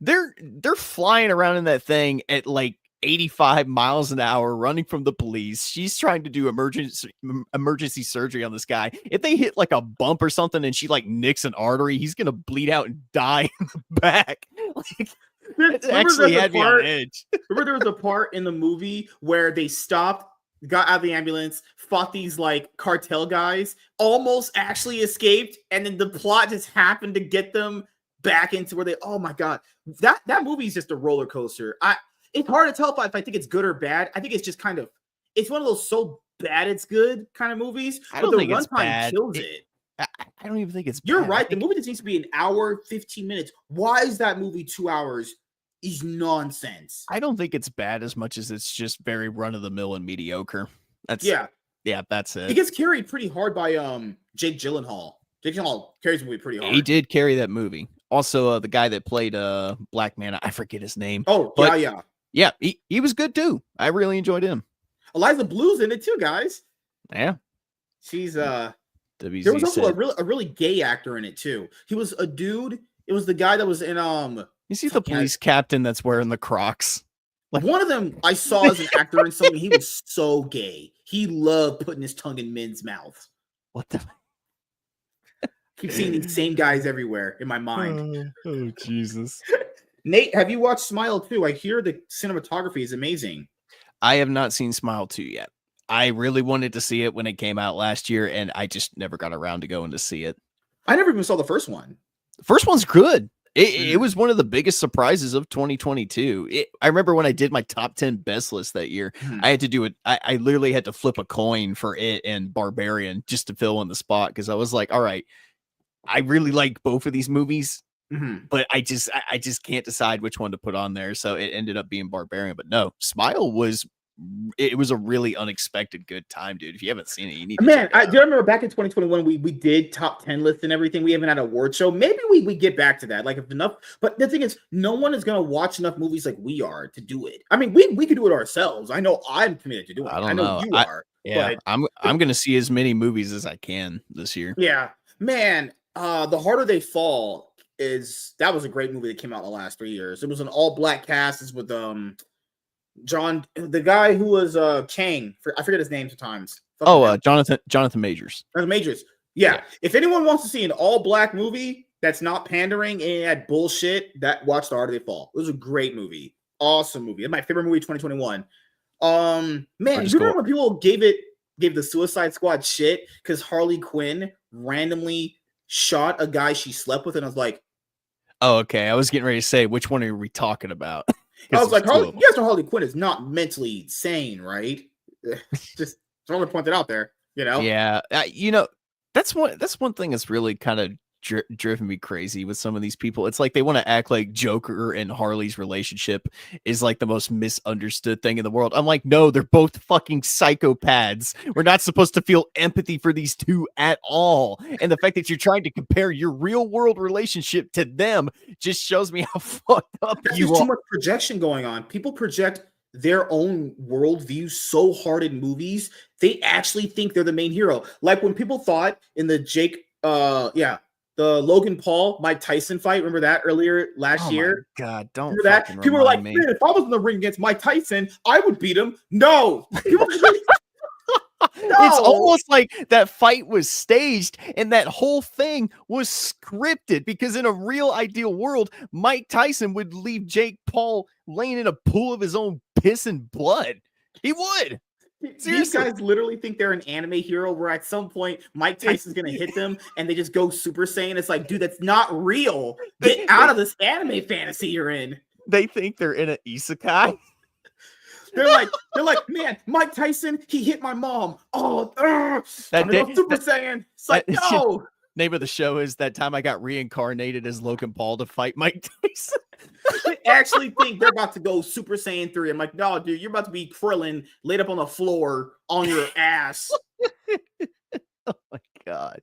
they're flying around in that thing at like 85 miles an hour, running from the police. She's trying to do emergency surgery on this guy. If they hit like a bump or something and she like nicks an artery, he's gonna bleed out and die in the back. Like, it actually had me on edge. Remember there was a part in the movie where they stopped, got out of the ambulance, fought these like cartel guys, almost actually escaped, and then the plot just happened to get them back into where they, oh my God. That movie is just a roller coaster. It's hard to tell if I think it's good or bad. I think it's just kind of, it's one of those so bad it's good kind of movies. I don't think it's bad. Kills it. I don't even think it's bad. You're right. The movie just needs to be an hour, 15 minutes. Why is that movie 2 hours? Is nonsense. I don't think it's bad as much as it's just very run-of-the-mill and mediocre. That's that's it. It gets carried pretty hard by Jake Gyllenhaal. Jake Gyllenhaal carries the movie pretty hard. He did carry that movie. Also, the guy that played Black Man, I forget his name. Oh, but, yeah. He was good too. I really enjoyed him. Eliza Blue's in it too, guys. Yeah, she's there was also a really gay actor in it too. He was a dude. It was the guy that was in You see the police captain that's wearing the Crocs. Like one of them I saw as an actor in something. He was so gay. He loved putting his tongue in men's mouths. What the? Keep seeing these same guys everywhere in my mind. Oh Jesus. Nate, have you watched Smile 2? I hear the cinematography is amazing. I have not seen Smile 2 yet. I really wanted to see it when it came out last year, and I just never got around to going to see it. I never even saw the first one. The first one's good. It was one of the biggest surprises of 2022. I remember when I did my top 10 best list that year, I had to do it. I literally had to flip a coin for it and Barbarian just to fill in the spot because I was like, all right, I really like both of these movies, but I just can't decide which one to put on there. So it ended up being Barbarian. But no, Smile was a really unexpected good time, dude. If you haven't seen it, you need to check it out. Do you remember back in 2021 we did top 10 lists and everything? We haven't had an award show. Maybe we get back to that. Like if enough, but the thing is, no one is gonna watch enough movies like we are to do it. I mean, we could do it ourselves. I know I'm committed to doing it. I know you are. Yeah, but I'm gonna see as many movies as I can this year. Yeah, man. The Harder They Fall that was a great movie that came out in the last 3 years. It was an all black cast. It's with John, the guy who was Kang. I forget his name sometimes. Jonathan Majors. Majors. Yeah. If anyone wants to see an all black movie that's not pandering and had bullshit, watch The Harder They Fall. It was a great movie. Awesome movie. It's my favorite movie 2021. Man, you remember when people gave the Suicide Squad shit because Harley Quinn randomly shot a guy she slept with, and I was like, oh, okay. I was getting ready to say, which one are we talking about? I was like, you guys know Harley Quinn is not mentally sane, right? Just want to point that out there, you know? Yeah. That's one thing that's really kind of driven me crazy with some of these people. It's like they want to act like Joker and Harley's relationship is like the most misunderstood thing in the world. I'm like, no, they're both fucking psychopaths. We're not supposed to feel empathy for these two at all. And the fact that you're trying to compare your real world relationship to them just shows me how fucked up you are. There's too much projection going on. People project their own worldview so hard in movies, they actually think they're the main hero. Like when people thought in the the Logan Paul Mike Tyson fight, remember that earlier last year? God, don't remember that? People were like, man, if I was in the ring against Mike Tyson, I would beat him. No. It's almost like that fight was staged and that whole thing was scripted because in a real ideal world, Mike Tyson would leave Jake Paul laying in a pool of his own piss and blood. He would. Seriously. These guys literally think they're an anime hero where at some point Mike Tyson's going to hit them and they just go Super Saiyan. It's like, dude, that's not real. Get out of this anime fantasy you're in. They think they're in an isekai. They're like, man, Mike Tyson, he hit my mom. Oh, Super Saiyan. It's like, no. Name of the show is That Time I Got Reincarnated as Logan Paul to fight Mike Tyson. They actually think they're about to go Super Saiyan 3. I'm like, no, dude, you're about to be Krillin laid up on the floor on your ass. Oh my God.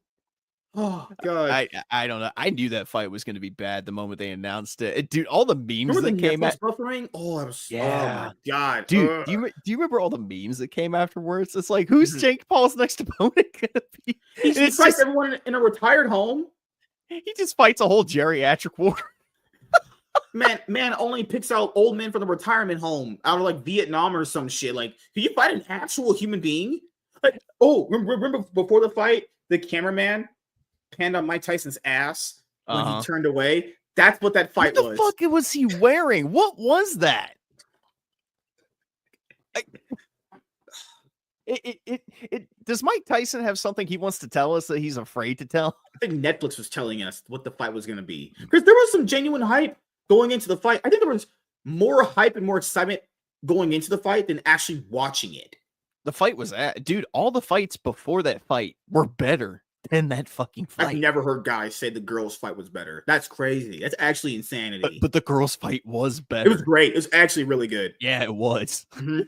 Oh God. I don't know. I knew that fight was going to be bad the moment they announced it. Dude, all the memes that came out. Buffering? Oh, my God. Dude, do you remember all the memes that came afterwards? It's like, who's Jake Paul's next opponent gonna be? He fights everyone in a retired home. He just fights a whole geriatric ward. Man only picks out old men from the retirement home out of like Vietnam or some shit. Like, can you fight an actual human being? Like, remember before the fight, the cameraman panned on Mike Tyson's ass when he turned away. That's what that fight was. What the fuck was he wearing? What was that? Does Mike Tyson have something he wants to tell us that he's afraid to tell? I think Netflix was telling us what the fight was going to be. Because there was some genuine hype going into the fight. I think there was more hype and more excitement going into the fight than actually watching it. The fight was dude, all the fights before that fight were better than that fucking fight. I've never heard guys say the girls' fight was better. That's crazy. That's actually insanity. But the girls' fight was better. It was great. It was actually really good. Yeah, it was. Mm-hmm.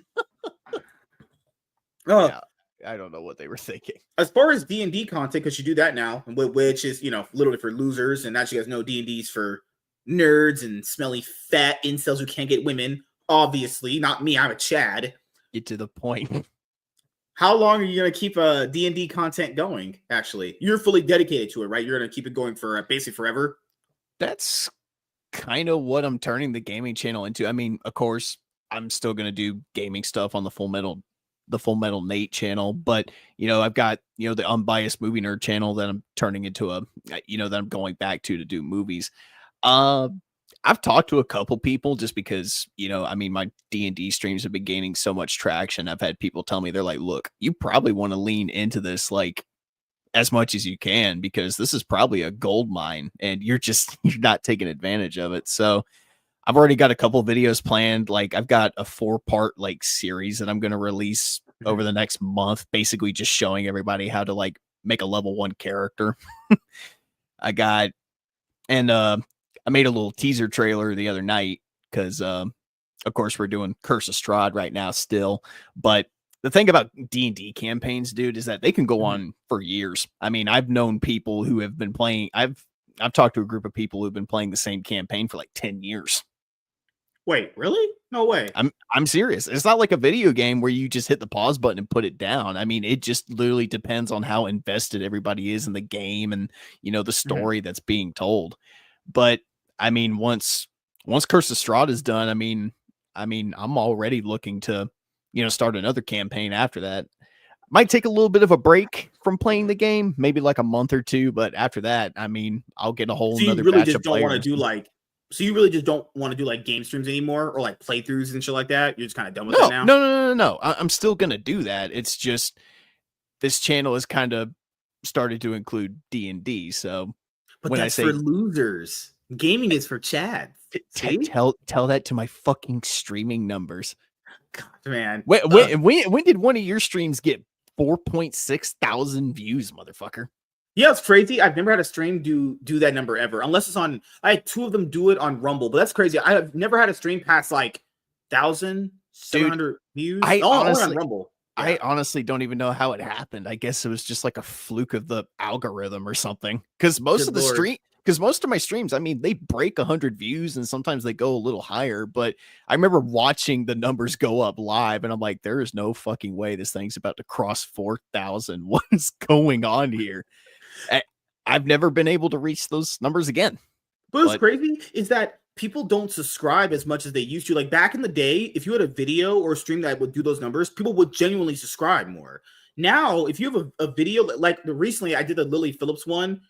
Yeah, I don't know what they were thinking. As far as D&D content, because you do that now, which is, literally for losers, and actually you guys know D&D's for nerds and smelly fat incels who can't get women. Obviously, not me. I'm a Chad. Get to the point. How long are you going to keep D&D content going, actually? You're fully dedicated to it, right? You're going to keep it going for basically forever? That's kind of what I'm turning the gaming channel into. I mean, of course, I'm still going to do gaming stuff on the Full Metal Nate channel, but, I've got, the Unbiased Movie Nerd channel that I'm turning into that I'm going back to do movies. I've talked to a couple people just because, my D&D streams have been gaining so much traction. I've had people tell me, they're like, look, you probably want to lean into this, like, as much as you can, because this is probably a gold mine and you're not taking advantage of it. So I've already got a couple videos planned. Like I've got a 4-part like series that I'm going to release over the next month, basically just showing everybody how to like make a level 1 character. I got, and I made a little teaser trailer the other night because of course we're doing Curse of Strahd right now still, but the thing about D&D campaigns, dude, is that they can go on for years. I mean, I've known people who have been playing, I've talked to a group of people who've been playing the same campaign for like 10 years. Wait, really? No way. I'm serious. It's not like a video game where you just hit the pause button and put it down. I mean, it just literally depends on how invested everybody is in the game and, you know, the story that's being told. But I mean, once Curse of Strahd is done, I mean, I'm already looking to, you know, start another campaign after that. Might take a little bit of a break from playing the game, maybe like a month or 2, but after that, I mean, I'll get a whole nother really batch just of don't want to players. do like So you really just don't want to do like game streams anymore, or like playthroughs and shit like that? You're just kind of done with that now? No. I'm still gonna do that. It's just this channel has kind of started to include D&D. So But when I that's say for losers. Gaming is for Chad. See? tell that to my fucking streaming numbers. God, man. When did one of your streams get 4.6 thousand views, motherfucker? Yeah, it's crazy. I've never had a stream do that number ever, unless it's on. I had 2 of them do it on Rumble, but that's crazy. I have never had a stream past like 1,700 views. I only on Rumble. Yeah. I honestly don't even know how it happened. I guess it was just like a fluke of the algorithm or something. Because most of my streams, I mean, they break 100 views and sometimes they go a little higher. But I remember watching the numbers go up live, and I'm like, there is no fucking way this thing's about to cross 4,000. What is going on here? I've never been able to reach those numbers again. But what's crazy is that people don't subscribe as much as they used to. Like back in the day, if you had a video or a stream that would do those numbers, people would genuinely subscribe more. Now, if you have a video, like recently I did the Lily Phillips one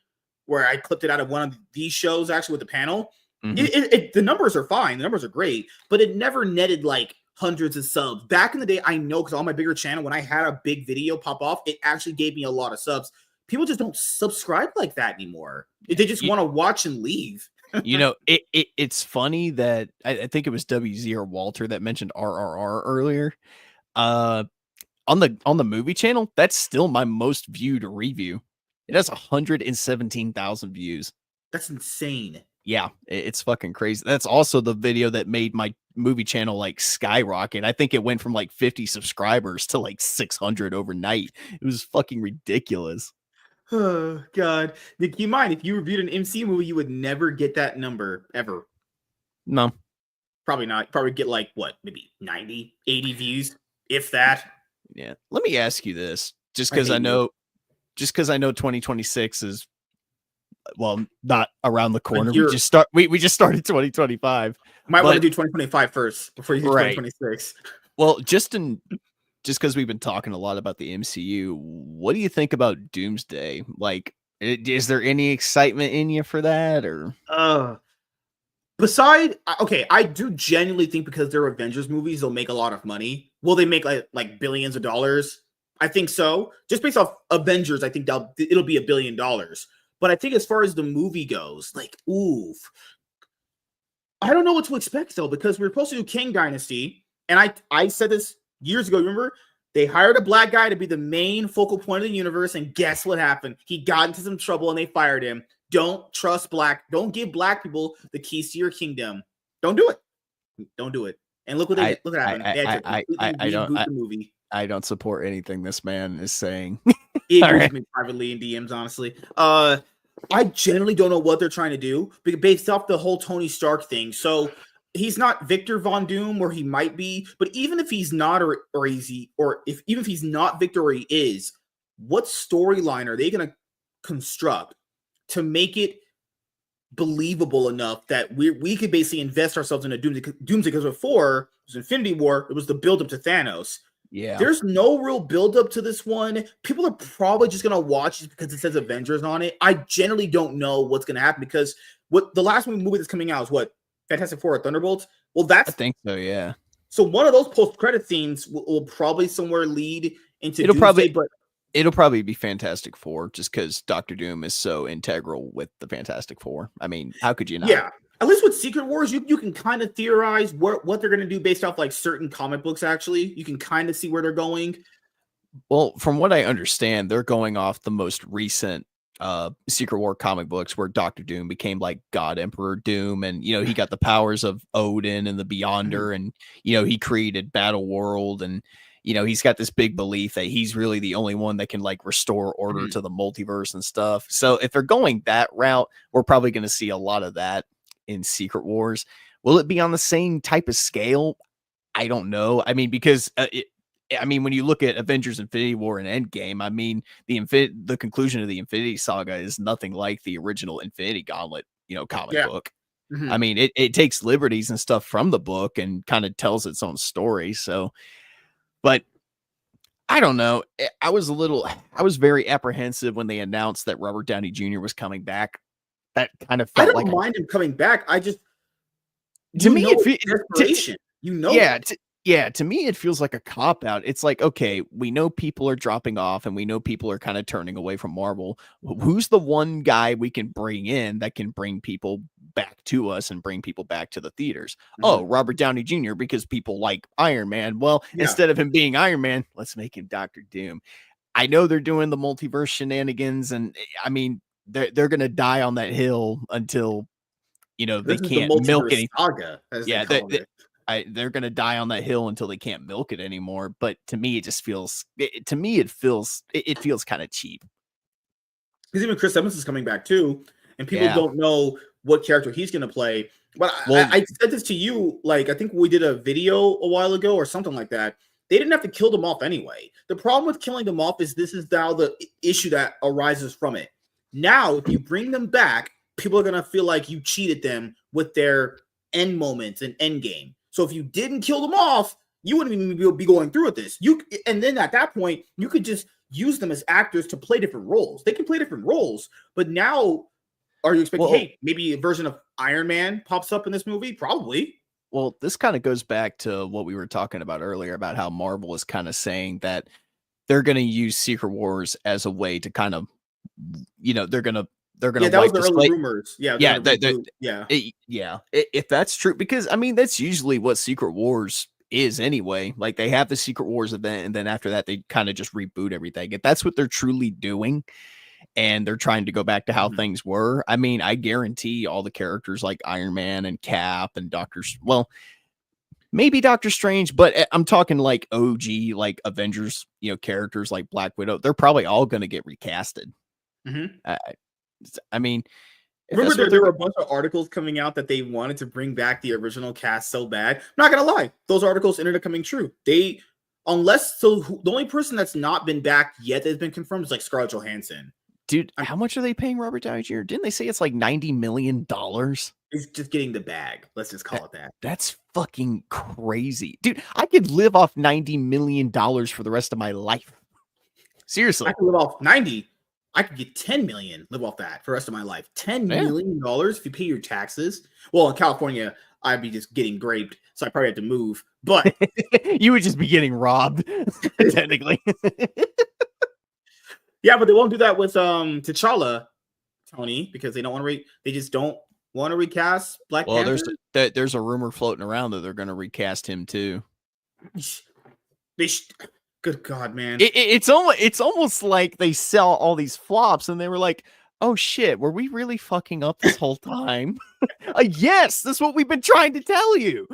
where I clipped it out of one of these shows actually with the panel. The numbers are fine. The numbers are great, but it never netted like hundreds of subs. Back in the day, I know because on my bigger channel, when I had a big video pop off, it actually gave me a lot of subs. People just don't subscribe like that anymore. They just want to watch and leave. You know, it's funny that I think it was WZ or Walter that mentioned RRR earlier. On the movie channel, that's still my most viewed review. It has 117,000 views. That's insane. Yeah, it's fucking crazy. That's also the video that made my movie channel like skyrocket. I think it went from like 50 subscribers to like 600 overnight. It was fucking ridiculous. Oh, God. Keep in mind, if you reviewed an MC movie, you would never get that number ever. No. Probably not. Probably get like, what, maybe 90, 80 views, if that. Yeah. Let me ask you this, just because I know 2026 is, well, not around the corner. We just started 2025. Might want to do 2025 first before you do 2026. Well, just because we've been talking a lot about the MCU, what do you think about Doomsday? Like, is there any excitement in you for that, or? I do genuinely think because they're Avengers movies, they'll make a lot of money. Will they make like billions of dollars? I think so. Just based off Avengers, I think it'll be $1 billion. But I think as far as the movie goes, like, oof. I don't know what to expect though, because we were supposed to do King Dynasty, and I said this years ago, remember? They hired a black guy to be the main focal point of the universe, and guess what happened? He got into some trouble and they fired him. Don't give black people the keys to your kingdom. Don't do it. And look what happened. I don't support anything this man is saying. He agrees with me privately in DMs, honestly. I generally don't know what they're trying to do based off the whole Tony Stark thing. So he's not Victor Von Doom, or he might be, but even if he's not, even if he's not Victor, or he is, what storyline are they going to construct to make it believable enough that we could basically invest ourselves in a Doomsday? Because before it was Infinity War, it was the build up to Thanos. Yeah, there's no real build up to this one. People are probably just going to watch it because it says Avengers on it. I generally don't know what's going to happen, because what the last movie that's coming out is what? Fantastic Four or Thunderbolts? Well, I think so, yeah. So one of those post-credit scenes will probably somewhere lead into It'll Doomsday, but It'll probably be Fantastic Four just because Doctor Doom is so integral with the Fantastic Four. I mean, how could you not? Yeah. At least with Secret Wars, you can kind of theorize what they're going to do based off like certain comic books. Actually, you can kind of see where they're going. Well, from what I understand, they're going off the most recent Secret War comic books where Doctor Doom became like God Emperor Doom, and he got the powers of Odin and the Beyonder, and he created Battle World, and he's got this big belief that he's really the only one that can like restore order to the multiverse and stuff. So if they're going that route, we're probably going to see a lot of that in Secret Wars. Will it be on the same type of scale? I don't know. I mean, because when you look at Avengers Infinity War and Endgame, I mean, the conclusion of the Infinity Saga is nothing like the original Infinity Gauntlet, comic book. I mean, it takes liberties and stuff from the book and kind of tells its own story. So, but I don't know. I was very apprehensive when they announced that Robert Downey Jr. was coming back. That kind of felt I don't mind him coming back. I just, to me, desperation. To me, it feels like a cop-out. It's like, okay, we know people are dropping off and we know people are kind of turning away from Marvel. Who's the one guy we can bring in that can bring people back to us and bring people back to the theaters? Oh, Robert Downey Jr., because people like Iron Man. Well, instead of him being Iron Man, let's make him Doctor Doom. I know they're doing the multiverse shenanigans, and I mean, they're going to die on that hill until, they can't milk it. Saga, they're going to die on that hill until they can't milk it anymore. But to me, it just feels, it feels kind of cheap. Because even Chris Evans is coming back too, and people don't know what character he's going to play. But I said this to you, like, I think we did a video a while ago or something like that. They didn't have to kill them off anyway. The problem with killing them off is this is now the issue that arises from it. Now, if you bring them back, people are going to feel like you cheated them with their end moments and end game. So if you didn't kill them off, you wouldn't even be going through with this. And then at that point, you could just use them as actors to play different roles. They can play different roles, but now are you expecting, hey, maybe a version of Iron Man pops up in this movie? Probably. Well, this kind of goes back to what we were talking about earlier about how Marvel is kind of saying that they're going to use Secret Wars as a way to kind of, they're going to that was the early rumors. If that's true, because I mean, that's usually what Secret Wars is anyway. Like they have the Secret Wars event, and then after that, they kind of just reboot everything. If that's what they're truly doing, and they're trying to go back to how things were, I mean, I guarantee all the characters like Iron Man and Cap and maybe Doctor Strange, but I'm talking like OG, like Avengers, characters like Black Widow. They're probably all going to get recasted. I mean, remember there were a bunch of articles coming out that they wanted to bring back the original cast so bad. I'm not gonna lie, those articles ended up coming true. The only person that's not been back yet that's been confirmed is like Scarlett Johansson. Dude, how much are they paying Robert Downey Jr.? Didn't they say it's like $90 million? He's just getting the bag. Let's just call it that. That's fucking crazy, dude. I could live off $90 million for the rest of my life. Seriously, I could live off 90. I could get 10 million, live off that for the rest of my life. $10 million if you pay your taxes. Well, in California, I'd be just getting raped, so I probably have to move. But you would just be getting robbed, technically. Yeah, but they won't do that with T'Challa, Tony, because they don't want to. They just don't want to recast Black Panther. There's a rumor floating around that they're going to recast him too. Good God, man! It's almost like they sell all these flops, and they were like, "Oh shit, were we really fucking up this whole time?" Yes, that's what we've been trying to tell you.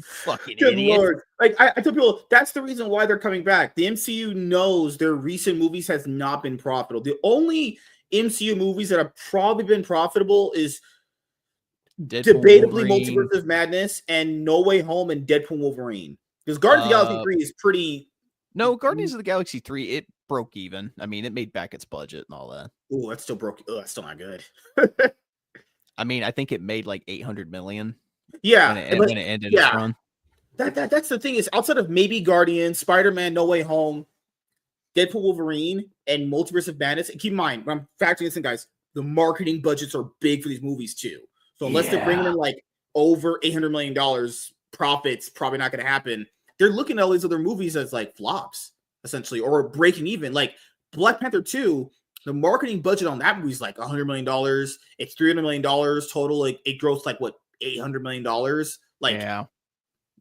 Fucking good idiot. Lord! Like I tell people, that's the reason why they're coming back. The MCU knows their recent movies has not been profitable. The only MCU movies that have probably been profitable is debatably Multiverse of Madness and No Way Home and Deadpool Wolverine. Because Guardians of the Galaxy 3 is pretty... No, Guardians of the Galaxy 3, it broke even. I mean, it made back its budget and all that. Oh, that's still broke. Oh, that's still not good. I mean, I think it made like 800 million. Yeah. When it ended its run. That's the thing is, outside of maybe Guardians, Spider-Man, No Way Home, Deadpool Wolverine, and Multiverse of Madness, and keep in mind, when I'm factoring this in, guys, the marketing budgets are big for these movies too. So unless they're bringing in like over $800 million profits, probably not going to happen. They're looking at all these other movies as like flops, essentially, or breaking even. Like Black Panther 2, the marketing budget on that movie is like $100 million. It's $300 million total. Like it grossed like what, $800 million. Like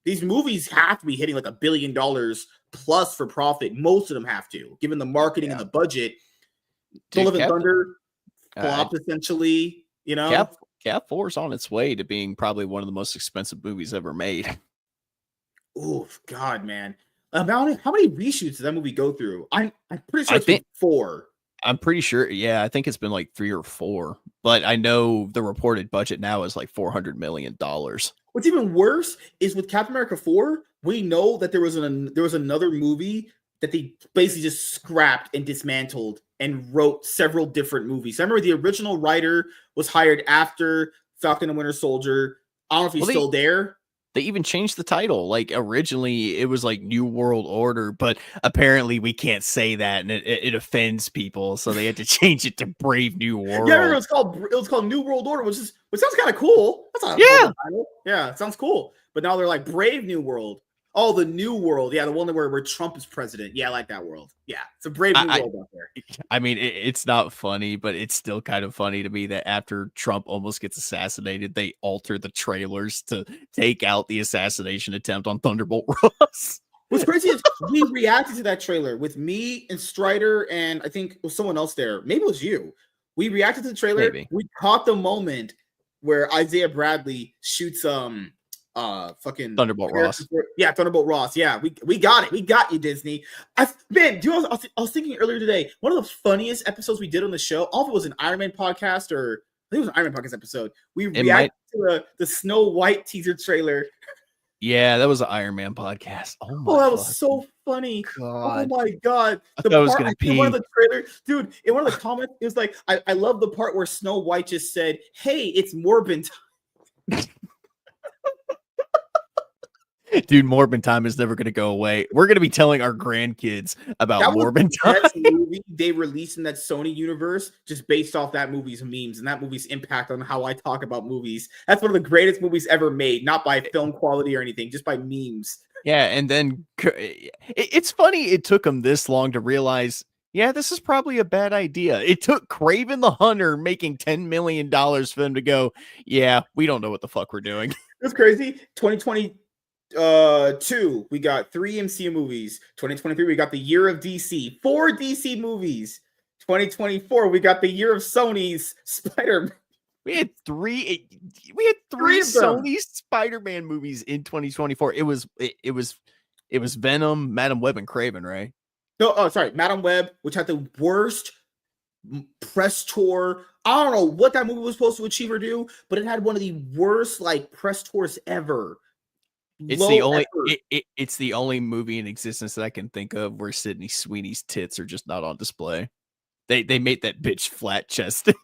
these movies have to be hitting like $1 billion plus for profit. Most of them have to, given the marketing and the budget. Dude, Love and Thunder flopped essentially. You know, Cap 4 is on its way to being probably one of the most expensive movies ever made. Oh God, man! How many reshoots did that movie go through? I'm pretty sure it's 4. I'm pretty sure. Yeah, I think it's been like 3 or 4. But I know the reported budget now is like $400 million. What's even worse is with Captain America 4, we know that there was another movie that they basically just scrapped and dismantled and wrote several different movies. I remember the original writer was hired after Falcon and Winter Soldier. I don't know if he's still there. They even changed the title. Like originally it was like New World Order, but apparently we can't say that and it offends people. So they had to change it to Brave New World. Yeah, it was called New World Order, which sounds kind of cool. That's not a title. Yeah, it sounds cool. But now they're like Brave New World. Oh, the New World. Yeah, the one where Trump is president. Yeah, I like that world. Yeah, it's a brave new world out there. I mean, it's not funny, but it's still kind of funny to me that after Trump almost gets assassinated, they alter the trailers to take out the assassination attempt on Thunderbolt Ross. What's crazy is we reacted to that trailer with me and Strider, and I think it was someone else there. Maybe it was you. We reacted to the trailer. Maybe. We caught the moment where Isaiah Bradley shoots fucking Thunderbolt Ross. Yeah, Thunderbolt Ross. Yeah, we got it. We got you, Disney. I was thinking earlier today, one of the funniest episodes we did on the show, I don't know if it was an Iron Man podcast or I think it was an Iron Man podcast episode. We reacted to the Snow White teaser trailer. Yeah, that was an Iron Man podcast. Oh, that was so funny. God. Oh my God. I thought I was gonna pee. One of the trailers, dude, in one of the comments, it was like, I love the part where Snow White just said, "Hey, it's Morbin time." Dude, Morbin time is never going to go away. We're going to be telling our grandkids about Morbin time. That's the movie they released in that Sony universe just based off that movie's memes and that movie's impact on how I talk about movies. That's one of the greatest movies ever made, not by film quality or anything, just by memes. Yeah, and then it's funny it took them this long to realize, yeah, this is probably a bad idea. It took Kraven the Hunter making $10 million for them to go, yeah, we don't know what the fuck we're doing. It's crazy. 2022, we got 3 MCU movies. 2023, we got the year of DC, 4 DC movies. 2024, we got the year of Sony's Spider-Man. We had three Sony Spider-Man movies in 2024. It was Venom, Madam Web, and Kraven, right? No, sorry, Madam Web, which had the worst press tour. I don't know what that movie was supposed to achieve or do, but it had one of the worst like press tours ever. It's the only movie in existence that I can think of where Sydney Sweeney's tits are just not on display. They made that bitch flat chested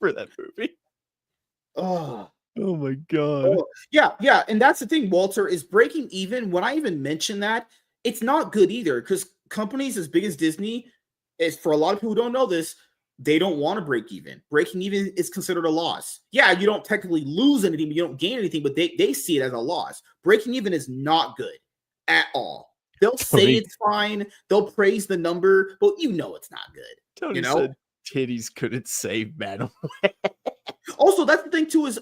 for that movie. Oh my God. Yeah, and that's the thing, Walter, is breaking even. When I even mention that, it's not good either, because companies as big as Disney, is for a lot of people who don't know this, they don't want to break even. Breaking even is considered a loss. Yeah, you don't technically lose anything, but you don't gain anything, but they see it as a loss. Breaking even is not good at all. They'll say it's fine. They'll praise the number, but you know it's not good. Tony said titties couldn't save Madam. Also, that's the thing too, is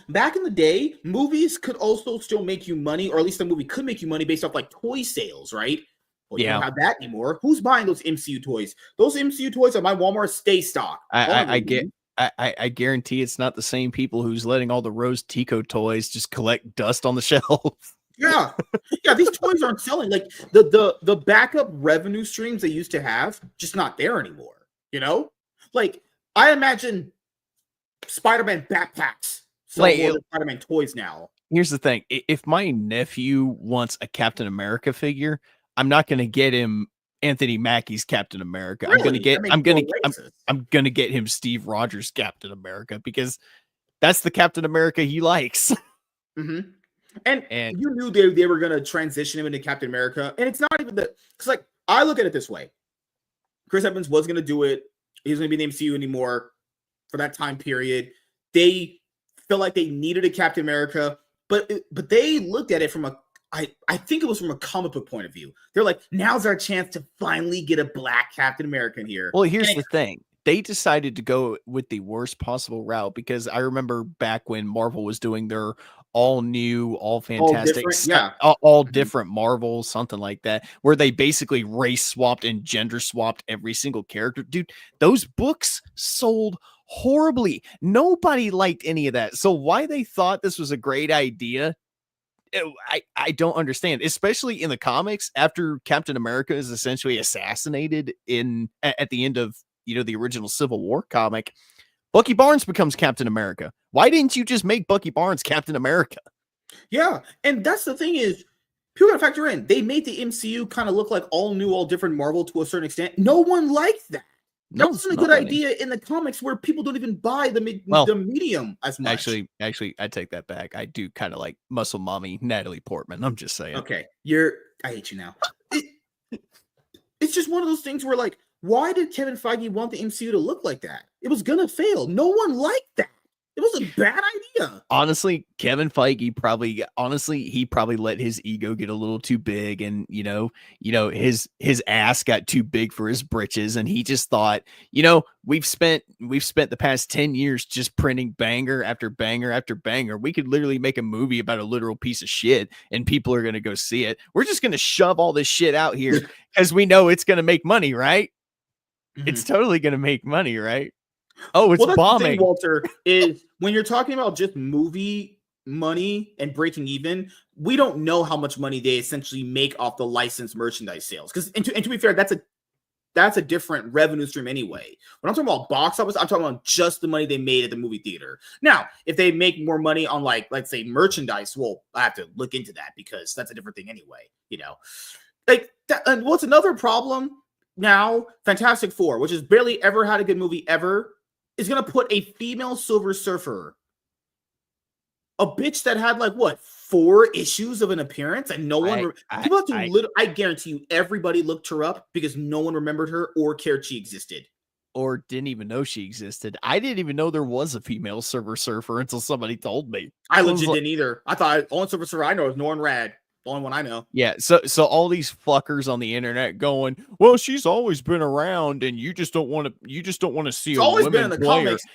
back in the day, movies could also still make you money, or at least the movie could make you money based off like toy sales, right? Well, you don't have that anymore. Who's buying those MCU toys? Those MCU toys at my Walmart stay stock. I guarantee it's not the same people who's letting all the Rose Tico toys just collect dust on the shelf. Yeah, these toys aren't selling. Like the backup revenue streams they used to have, just not there anymore. You know, like I imagine Spider-Man backpacks sell more than Spider-Man toys now. Here's the thing: if my nephew wants a Captain America figure, I'm not going to get him Anthony Mackie's Captain America. Really? I'm gonna get him Steve Rogers Captain America, because that's the Captain America he likes. Mm-hmm. And you knew they were gonna transition him into Captain America, and it's not even that. Because like I look at it this way: Chris Evans was gonna do it. He's gonna be in the MCU anymore for that time period. They felt like they needed a Captain America, but they looked at it from a I think it was from a comic book point of view. They're like, now's our chance to finally get a black Captain America in here. Well, here's the thing. They decided to go with the worst possible route because I remember back when Marvel was doing their all new, all fantastic, all different Marvel, something like that, where they basically race swapped and gender swapped every single character. Dude, those books sold horribly. Nobody liked any of that. So why they thought this was a great idea, I don't understand, especially in the comics. After Captain America is essentially assassinated at the end of the original Civil War comic, Bucky Barnes becomes Captain America. Why didn't you just make Bucky Barnes Captain America? Yeah, and that's the thing is, people gotta factor in, they made the MCU kind of look like all new, all different Marvel to a certain extent. No one liked that. That wasn't a good idea in the comimics where people don't even buy the medium as much. Actually, I take that back. I do kind of like Muscle Mommy Natalie Portman. I'm just saying. Okay, I hate you now. It's just one of those things where, like, why did Kevin Feige want the MCU to look like that? It was gonna fail. No one liked that. It was a bad idea. Honestly, Kevin Feige probably let his ego get a little too big, and his ass got too big for his britches, and he just thought, we've spent the past 10 years just printing banger after banger after banger. We could literally make a movie about a literal piece of shit, and people are gonna go see it. We're just gonna shove all this shit out here because we know it's gonna make money, right? Mm-hmm. It's totally gonna make money, right? Oh, it's bombing. The thing, Walter, is when you're talking about just movie money and breaking even, we don't know how much money they essentially make off the licensed merchandise sales. Because, and to be fair, that's a different revenue stream anyway. When I'm talking about box office, I'm talking about just the money they made at the movie theater. Now, if they make more money on, like, let's say merchandise, well, I have to look into that because that's a different thing anyway. Like that. And what's another problem now? Fantastic Four, which has barely ever had a good movie ever, is going to put a female Silver Surfer, a bitch that had, like, what, 4 issues of an appearance, and no one I guarantee you everybody looked her up because no one remembered her or cared she existed, or didn't even know she existed. I didn't even know there was a female Silver Surfer until somebody told me. I legit didn't either. I thought the only Silver Surfer I know is Norrin Rad. The only one I know. Yeah, so all these fuckers on the internet going, well, she's always been around, and you just don't want to see it's a always women been in the player. Comics.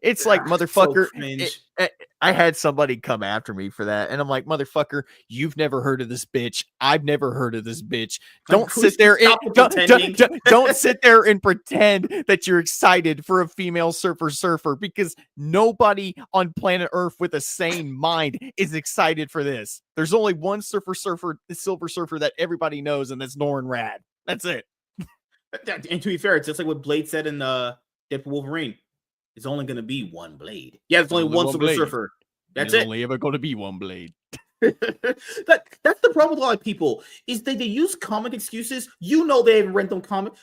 It's like, motherfucker. So I had somebody come after me for that, and I'm like, motherfucker, you've never heard of this bitch. I've never heard of this bitch. Don't sit there and don't sit there and pretend that you're excited for a female surfer because nobody on planet Earth with a sane mind is excited for this. There's only one Silver Surfer that everybody knows, and that's Norrin Rad. That's it. And to be fair, it's just like what Blade said in Deadpool Wolverine. It's only going to be one blade. Yeah, it's only one Silver Surfer. That's There's only ever going to be one blade. That's the problem with a lot of people is they use comic excuses. They haven't read them comic.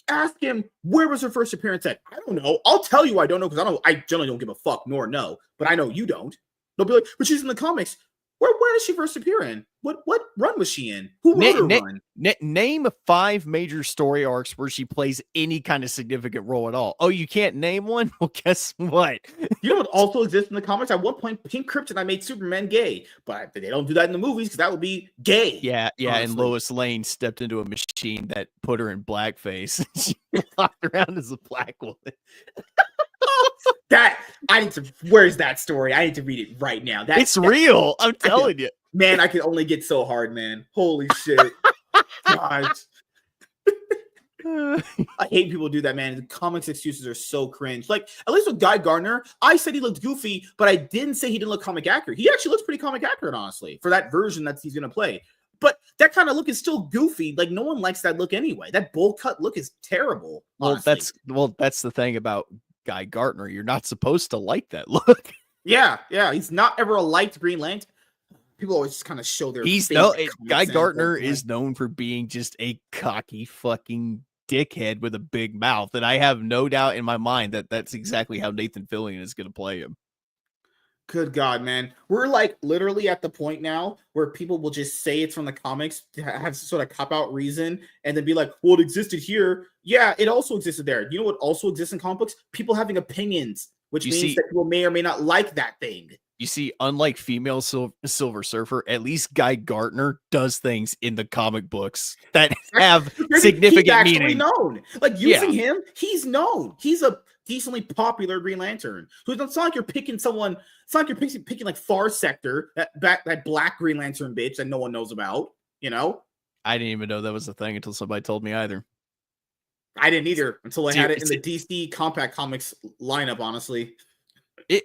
Ask him, where was her first appearance at? I don't know. I'll tell you I don't know because I generally don't give a fuck nor know, but I know you don't. They'll be like, but she's in the comics. Where did she first appear in? What run was she in? Who wrote her run? Name 5 major story arcs where she plays any kind of significant role at all. Oh, you can't name one? Well, guess what? You know what also exists in the comics? At one point, Pink Kryptonite made Superman gay, but they don't do that in the movies because that would be gay. Yeah, honestly. And Lois Lane stepped into a machine that put her in blackface. She walked around as a black woman. Where's that story? I need to read it right now. It's real. I'm telling you. Man, I can only get so hard, man. Holy shit. God. I hate people who do that, man. The comics excuses are so cringe. Like, at least with Guy Gardner, I said he looked goofy, but I didn't say he didn't look comic accurate. He actually looks pretty comic accurate, honestly, for that version that he's going to play. But that kind of look is still goofy. Like, no one likes that look anyway. That bowl cut look is terrible. Honestly. That's the thing about Guy Gardner. You're not supposed to like that look. Yeah. He's not ever a liked Green Lantern. People always just kind of show their. Guy Gardner is known for being just a cocky fucking dickhead with a big mouth, and I have no doubt in my mind that that's exactly how Nathan Fillion is going to play him. Good God, man. We're like literally at the point now where people will just say it's from the comics to have some sort of cop-out reason and then be like, well, it existed here. Yeah, it also existed there. You know what also exists in comic books? People having opinions, which means that people may or may not like that thing. You see, unlike female Silver Surfer, at least Guy Gardner does things in the comic books that have significant he's actually meaning. known. Like using him, he's known. He's a decently popular Green Lantern. So it's not like you're picking someone. It's not like you're picking like Far Sector, that black Green Lantern bitch that no one knows about. You know, I didn't even know that was a thing until somebody told me either. I didn't either until I had it in the DC Compact Comics lineup. Honestly.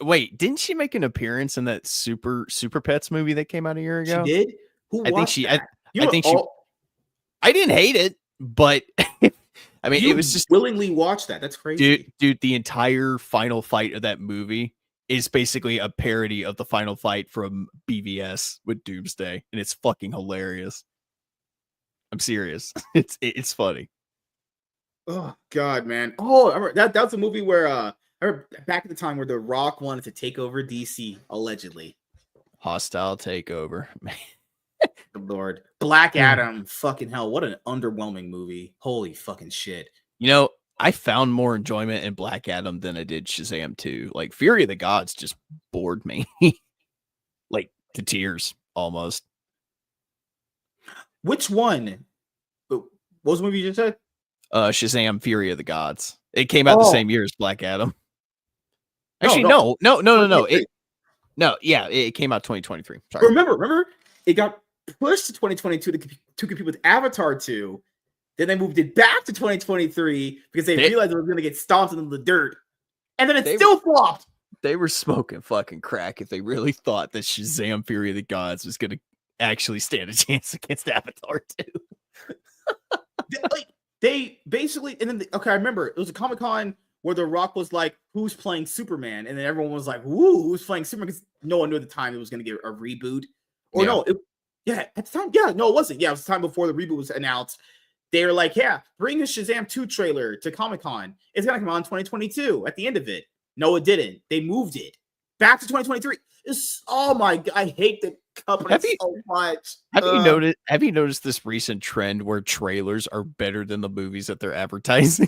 Wait, didn't she make an appearance in that Super Pets movie that came out a year ago? She did. Who? I think she. That? I think she. I didn't hate it, but I mean, it was just willingly watch that. That's crazy, dude. The entire final fight of that movie is basically a parody of the final fight from BVS with Doomsday, and it's fucking hilarious. I'm serious. It's funny. Oh God, man. Oh, I remember that was a movie where I remember back at the time where The Rock wanted to take over DC, allegedly. Hostile takeover. Man. Good Lord. Black Adam, fucking hell. What an underwhelming movie. Holy fucking shit. You know, I found more enjoyment in Black Adam than I did Shazam 2. Like, Fury of the Gods just bored me. Like, to tears, almost. Which one? What was the movie you just said? Shazam Fury of the Gods. It came out the same year as Black Adam. Actually, no. It came out 2023. Sorry. Remember, it got pushed to 2022 to compete with Avatar 2. Then they moved it back to 2023 because they realized it was going to get stomped into the dirt. And then it still flopped. They were smoking fucking crack if they really thought that Shazam Fury of the Gods was going to actually stand a chance against Avatar 2. They basically, and then, I remember it was a Comic-Con where The Rock was like, who's playing Superman? And then everyone was like, woo, who's playing Superman? Because no one knew at the time it was going to get a reboot. Or at the time, no, it wasn't. Yeah, it was the time before the reboot was announced. They were like, bring the Shazam 2 trailer to Comic-Con. It's going to come out in 2022 at the end of it. No, it didn't. They moved it back to 2023. Oh my God, I hate the company so much. Have you noticed this recent trend where trailers are better than the movies that they're advertising?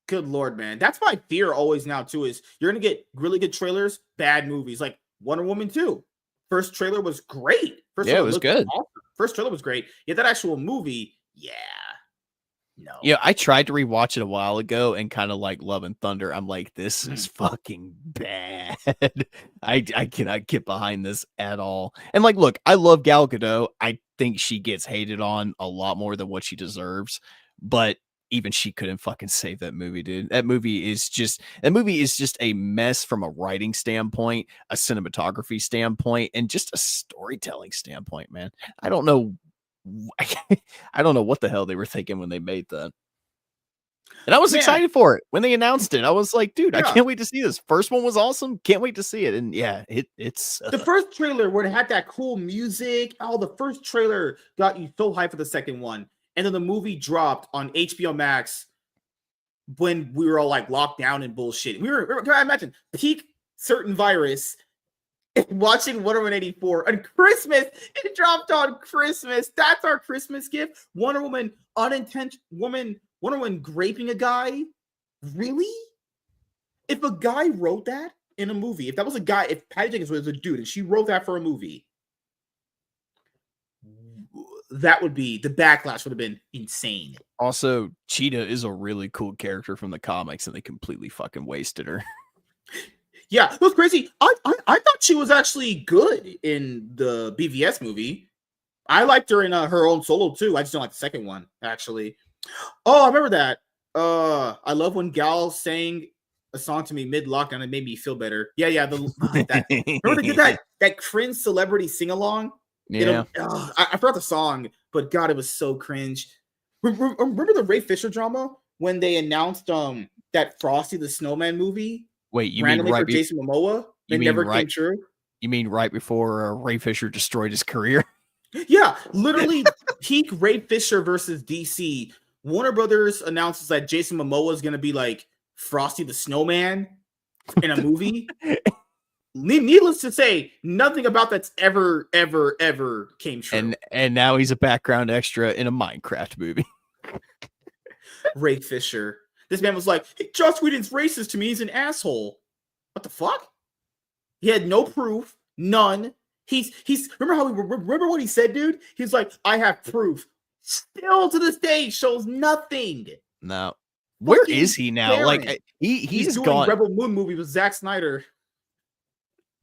Good Lord, man. That's my fear always now too, is you're going to get really good trailers, bad movies, like Wonder Woman 2. First trailer was great. It was good. Awesome. First trailer was great. Yeah, that actual movie, no. Yeah, I tried to rewatch it a while ago and kind of like Love and Thunder. I'm like, this is fucking bad. I cannot get behind this at all. And like, look, I love Gal Gadot. I think she gets hated on a lot more than what she deserves. But even she couldn't fucking save that movie, dude. That movie is just a mess from a writing standpoint, a cinematography standpoint, and just a storytelling standpoint, man. I don't know what the hell they were thinking when they made that. And I was excited for it when they announced it. I was like, dude, I can't wait to see this. First one was awesome. Can't wait to see it. And it's the first trailer where it had that cool music. Oh, the first trailer got you so hyped for the second one. And then the movie dropped on HBO Max when we were all like locked down and bullshit. Can I imagine peak certain virus watching Wonder Woman 84 on Christmas? It dropped on Christmas. That's our Christmas gift. Wonder Woman Wonder Woman graping a guy. Really? If a guy wrote that in a movie, if that was a guy, if Patty Jenkins was a dude and she wrote that for a movie, that would be, the backlash would have been insane. Also, Cheetah is a really cool character from the comics, and they completely fucking wasted her. Yeah, it was crazy. I thought she was actually good in the BVS movie. I liked her in her own solo too. I just don't like the second one, actually. Oh, I remember that. I love when Gal sang a song to me mid-lockdown. It made me feel better. Yeah. Remember they did that cringe celebrity sing-along? Yeah. I forgot the song, but God, it was so cringe. Remember the Ray Fisher drama when they announced that Frosty the Snowman movie? Wait, you mean right for Jason Momoa? It never came true. You mean right before Ray Fisher destroyed his career? Yeah, literally peak Ray Fisher versus DC. Warner Brothers announces that Jason Momoa is going to be like Frosty the Snowman in a movie. Needless to say, nothing about that's ever came true. And now he's a background extra in a Minecraft movie. Ray Fisher. This man was like, hey, Joss Whedon's racist to me. He's an asshole. What the fuck? He had no proof, none. He's remember what he said, dude? He's like, I have proof. Still to this day shows nothing. No. Where is he now? Barren. Like he's doing gone. Rebel Moon movie with Zack Snyder.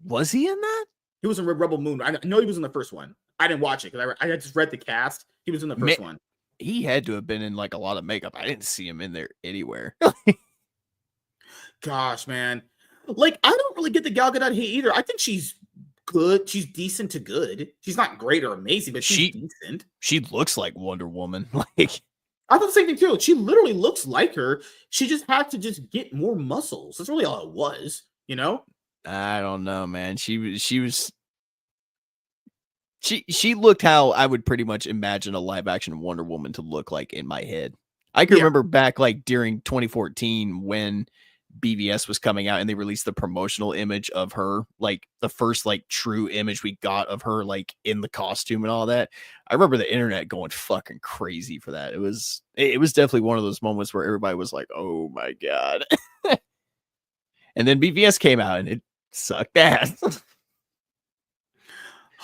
Was he in that? He was in Rebel Moon. I know he was in the first one. I didn't watch it because I just read the cast. He was in the first one. He had to have been in like a lot of makeup. I didn't see him in there anywhere. Gosh, man. Like, I don't really get the Gal Gadot hate either. I think she's good. She's decent to good. She's not great or amazing, but she's decent. She looks like Wonder Woman. Like, I thought the same thing too. She literally looks like her. She just had to just get more muscles. That's really all it was, you know? I don't know, man. She looked how I would pretty much imagine a live action Wonder Woman to look like in my head. I can remember back like during 2014 when BVS was coming out and they released the promotional image of her, like the first like true image we got of her like in the costume and all that. I remember the internet going fucking crazy for that. It was definitely one of those moments where everybody was like, "Oh my god." And then BVS came out and it sucked ass.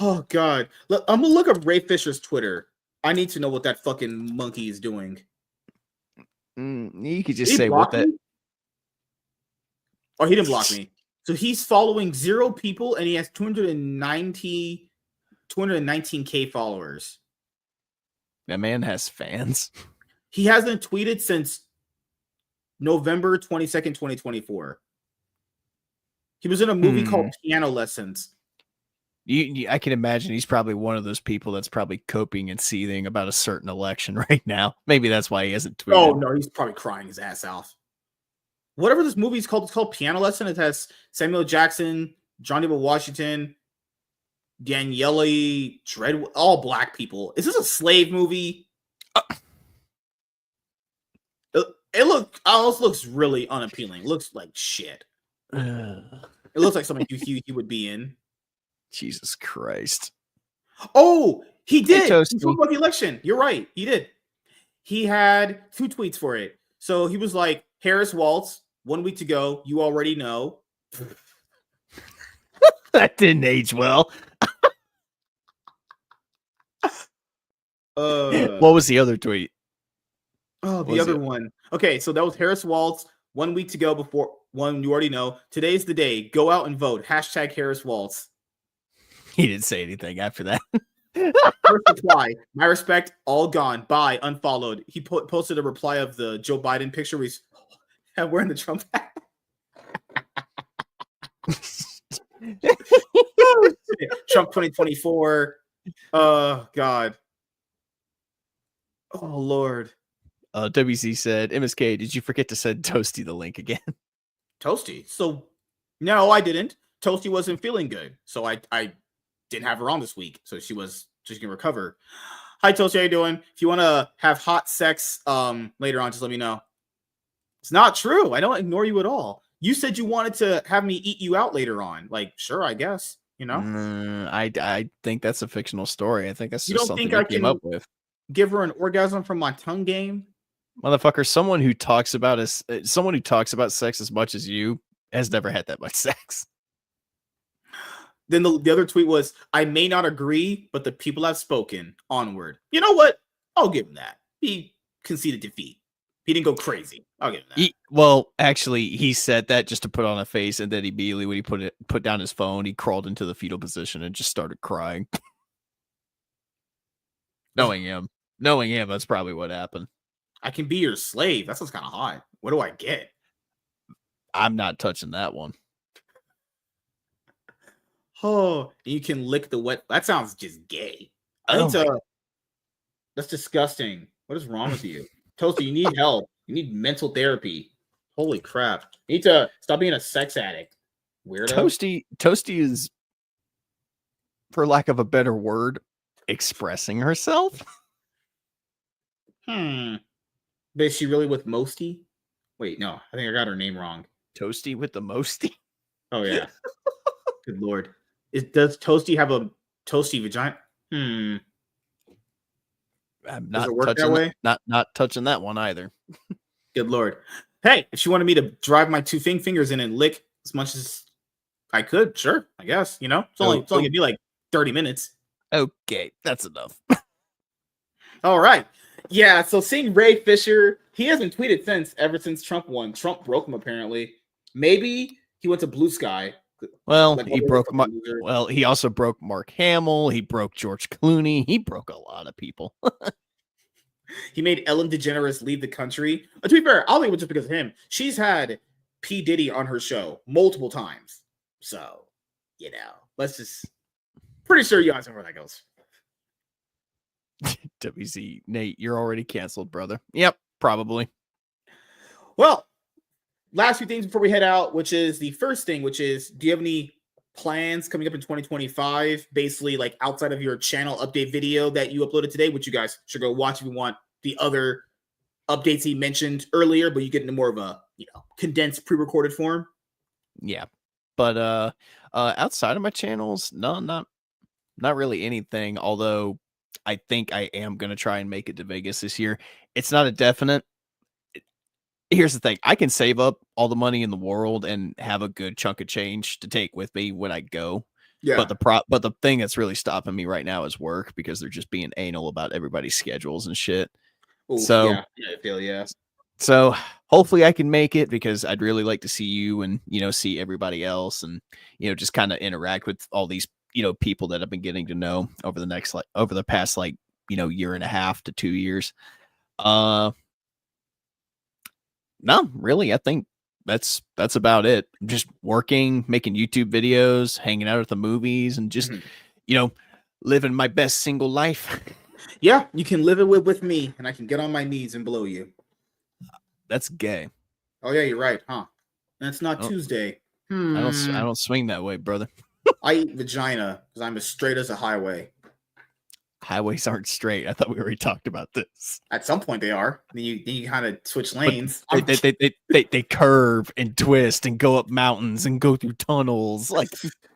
Oh god. Look, I'm gonna look up Ray Fisher's Twitter. I need to know what that fucking monkey is doing. You could just say what that. Oh, he didn't block me. So he's following 0 people and he has 219K followers. That man has fans. He hasn't tweeted since November 22nd, 2024. He was in a movie called Piano Lessons. I can imagine he's probably one of those people that's probably coping and seething about a certain election right now. Maybe that's why he hasn't tweeted. Oh, no, he's probably crying his ass off. Whatever this movie is called, it's called Piano Lesson. It has Samuel Jackson, Johnny Washington, Danielle Dread, all black people. Is this a slave movie? It also looks really unappealing. It looks like shit. It looks like something he would be in. Jesus Christ. Oh, he did. He talked about the election. You're right. He did. He had 2 tweets for it. So he was like, Harris Waltz, 1 week to go. You already know. That didn't age well. What was the other tweet? Oh, the other one. Okay, so that was Harris Waltz. 1 week to go before one. You already know. Today's the day. Go out and vote. Hashtag Harris Waltz. He didn't say anything after that. First reply. My respect. All gone. Bye. Unfollowed. He posted a reply of the Joe Biden picture where he's wearing the Trump hat. Trump 2024. Oh, God. Oh, Lord. WC said, MSK, did you forget to send Toasty the link again? Toasty? So, no, I didn't. Toasty wasn't feeling good. So I didn't have her on this week. So she can recover. Hi, Toasty. How you doing? If you want to have hot sex later on, just let me know. It's not true. I don't ignore you at all. You said you wanted to have me eat you out later on. Like, sure, I guess. You know? I think that's a fictional story. I think that's just something I came up with. Give her an orgasm from my tongue game? Motherfucker, someone who talks about sex as much as you has never had that much sex. Then the other tweet was, I may not agree, but the people have spoken. Onward. You know what? I'll give him that. He conceded defeat. He didn't go crazy. I'll give him that. Well, actually, he said that just to put on a face, and then immediately when he put down his phone, he crawled into the fetal position and just started crying. Knowing him, that's probably what happened. I can be your slave. That sounds kind of hot. What do I get? I'm not touching that one. Oh, you can lick the wet. That sounds just gay. That's disgusting. What is wrong with you? Toasty, you need help. You need mental therapy. Holy crap. You need to stop being a sex addict. Weirdo. Toasty is, for lack of a better word, expressing herself. But is she really with Mosty? Wait, no. I think I got her name wrong. Toasty with the Mosty? Oh, yeah. Good Lord. Does Toasty have a toasty vagina? I'm not touching not touching that one either. Good Lord. Hey, if she wanted me to drive my 2 fingers in and lick as much as I could, sure, I guess. It's only gonna be like 30 minutes. Okay, that's enough. All right. Yeah, so seeing Ray Fisher, he hasn't tweeted ever since Trump won. Trump broke him apparently. Maybe he went to Blue Sky. Well, Like, he also broke Mark Hamill. He broke George Clooney. He broke a lot of people. He made Ellen DeGeneres leave the country. To be fair, I'll leave it just because of him. She's had P. Diddy on her show multiple times. So, let's just pretty sure you guys know where that goes. WC, Nate, you're already canceled, brother. Yep, probably. Well, last few things before we head out, which is the first thing, which is, do you have any plans coming up in 2025? Basically, like outside of your channel update video that you uploaded today, which you guys should go watch if you want the other updates he mentioned earlier, but you get into more of a condensed pre-recorded form. Yeah, but outside of my channels, no, not really anything. Although I think I am gonna try and make it to Vegas this year. It's not a definite. Here's the thing: I can save up all the money in the world and have a good chunk of change to take with me when I go. Yeah. But the thing that's really stopping me right now is work, because they're just being anal about everybody's schedules and shit. Ooh, so yeah, I feel yeah. So hopefully I can make it, because I'd really like to see you and see everybody else, and just kind of interact with all these people that I've been getting to know over the past year and a half to 2 years. No, really, I think that's about it. Just working, making YouTube videos, hanging out at the movies, and just living my best single life. Yeah, you can live it with me, and I can get on my knees and blow you. That's gay. Oh yeah, you're right, huh? That's not Tuesday. I don't swing that way, brother. I eat vagina because I'm as straight as a highway. Highways aren't straight. I thought we already talked about this. At some point they are. Then you kind of switch lanes. They curve and twist and go up mountains and go through tunnels. Like,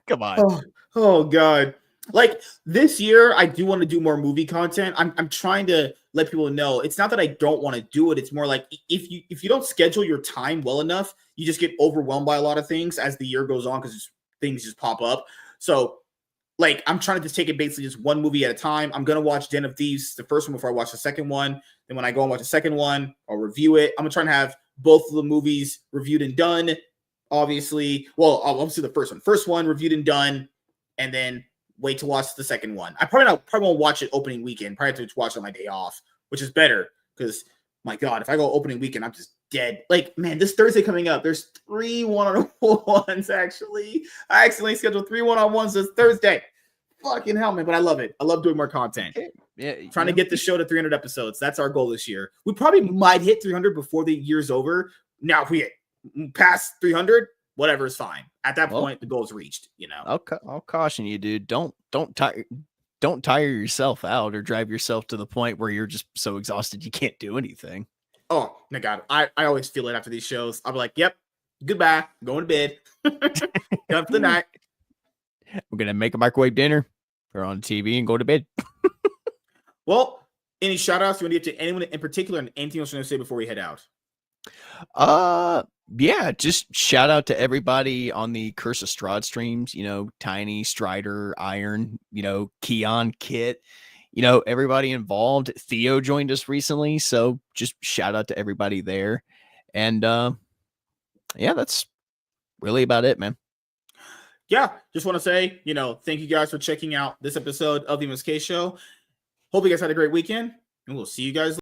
come on. Oh God. Like, this year, I do want to do more movie content. I'm trying to let people know. It's not that I don't want to do it. It's more like if you don't schedule your time well enough, you just get overwhelmed by a lot of things as the year goes on, because things just pop up. So, like, I'm trying to just take it basically just one movie at a time. I'm going to watch Den of Thieves, the first one, before I watch the second one. Then when I go and watch the second one, I'll review it. I'm going to try and have both of the movies reviewed and done, obviously. Well, obviously the first one reviewed and done, and then wait to watch the second one. I probably won't watch it opening weekend. Probably have to watch it on my day off, which is better, because my God, if I go opening weekend, I'm just dead. Like, man, this Thursday coming up, there's 3 one-on-ones actually. I accidentally scheduled 3 one-on-ones this Thursday. Fucking hell, man! But I love it. I love doing more content. Yeah, trying to get the show to 300 episodes. That's our goal this year. We probably might hit 300 before the year's over. Now, if we hit past 300, whatever is fine. At that point, the goal is reached. I'll caution you, dude. Don't tire yourself out or drive yourself to the point where you're just so exhausted you can't do anything. Oh my God, I always feel it after these shows. I'll be like, "Yep, goodbye, I'm going to bed. Done for the night. We're gonna make a microwave dinner, put on TV, and go to bed." Well, any shout outs you want to give to anyone in particular, and anything else you want to say before we head out? Yeah, just shout out to everybody on the Curse of Strahd streams, Tiny, Strider, Iron, Keon, Kit, everybody involved. Theo joined us recently, so just shout out to everybody there. And yeah, that's really about it, man. Yeah, just want to say, thank you guys for checking out this episode of the MSK Show. Hope you guys had a great weekend, and we'll see you guys later.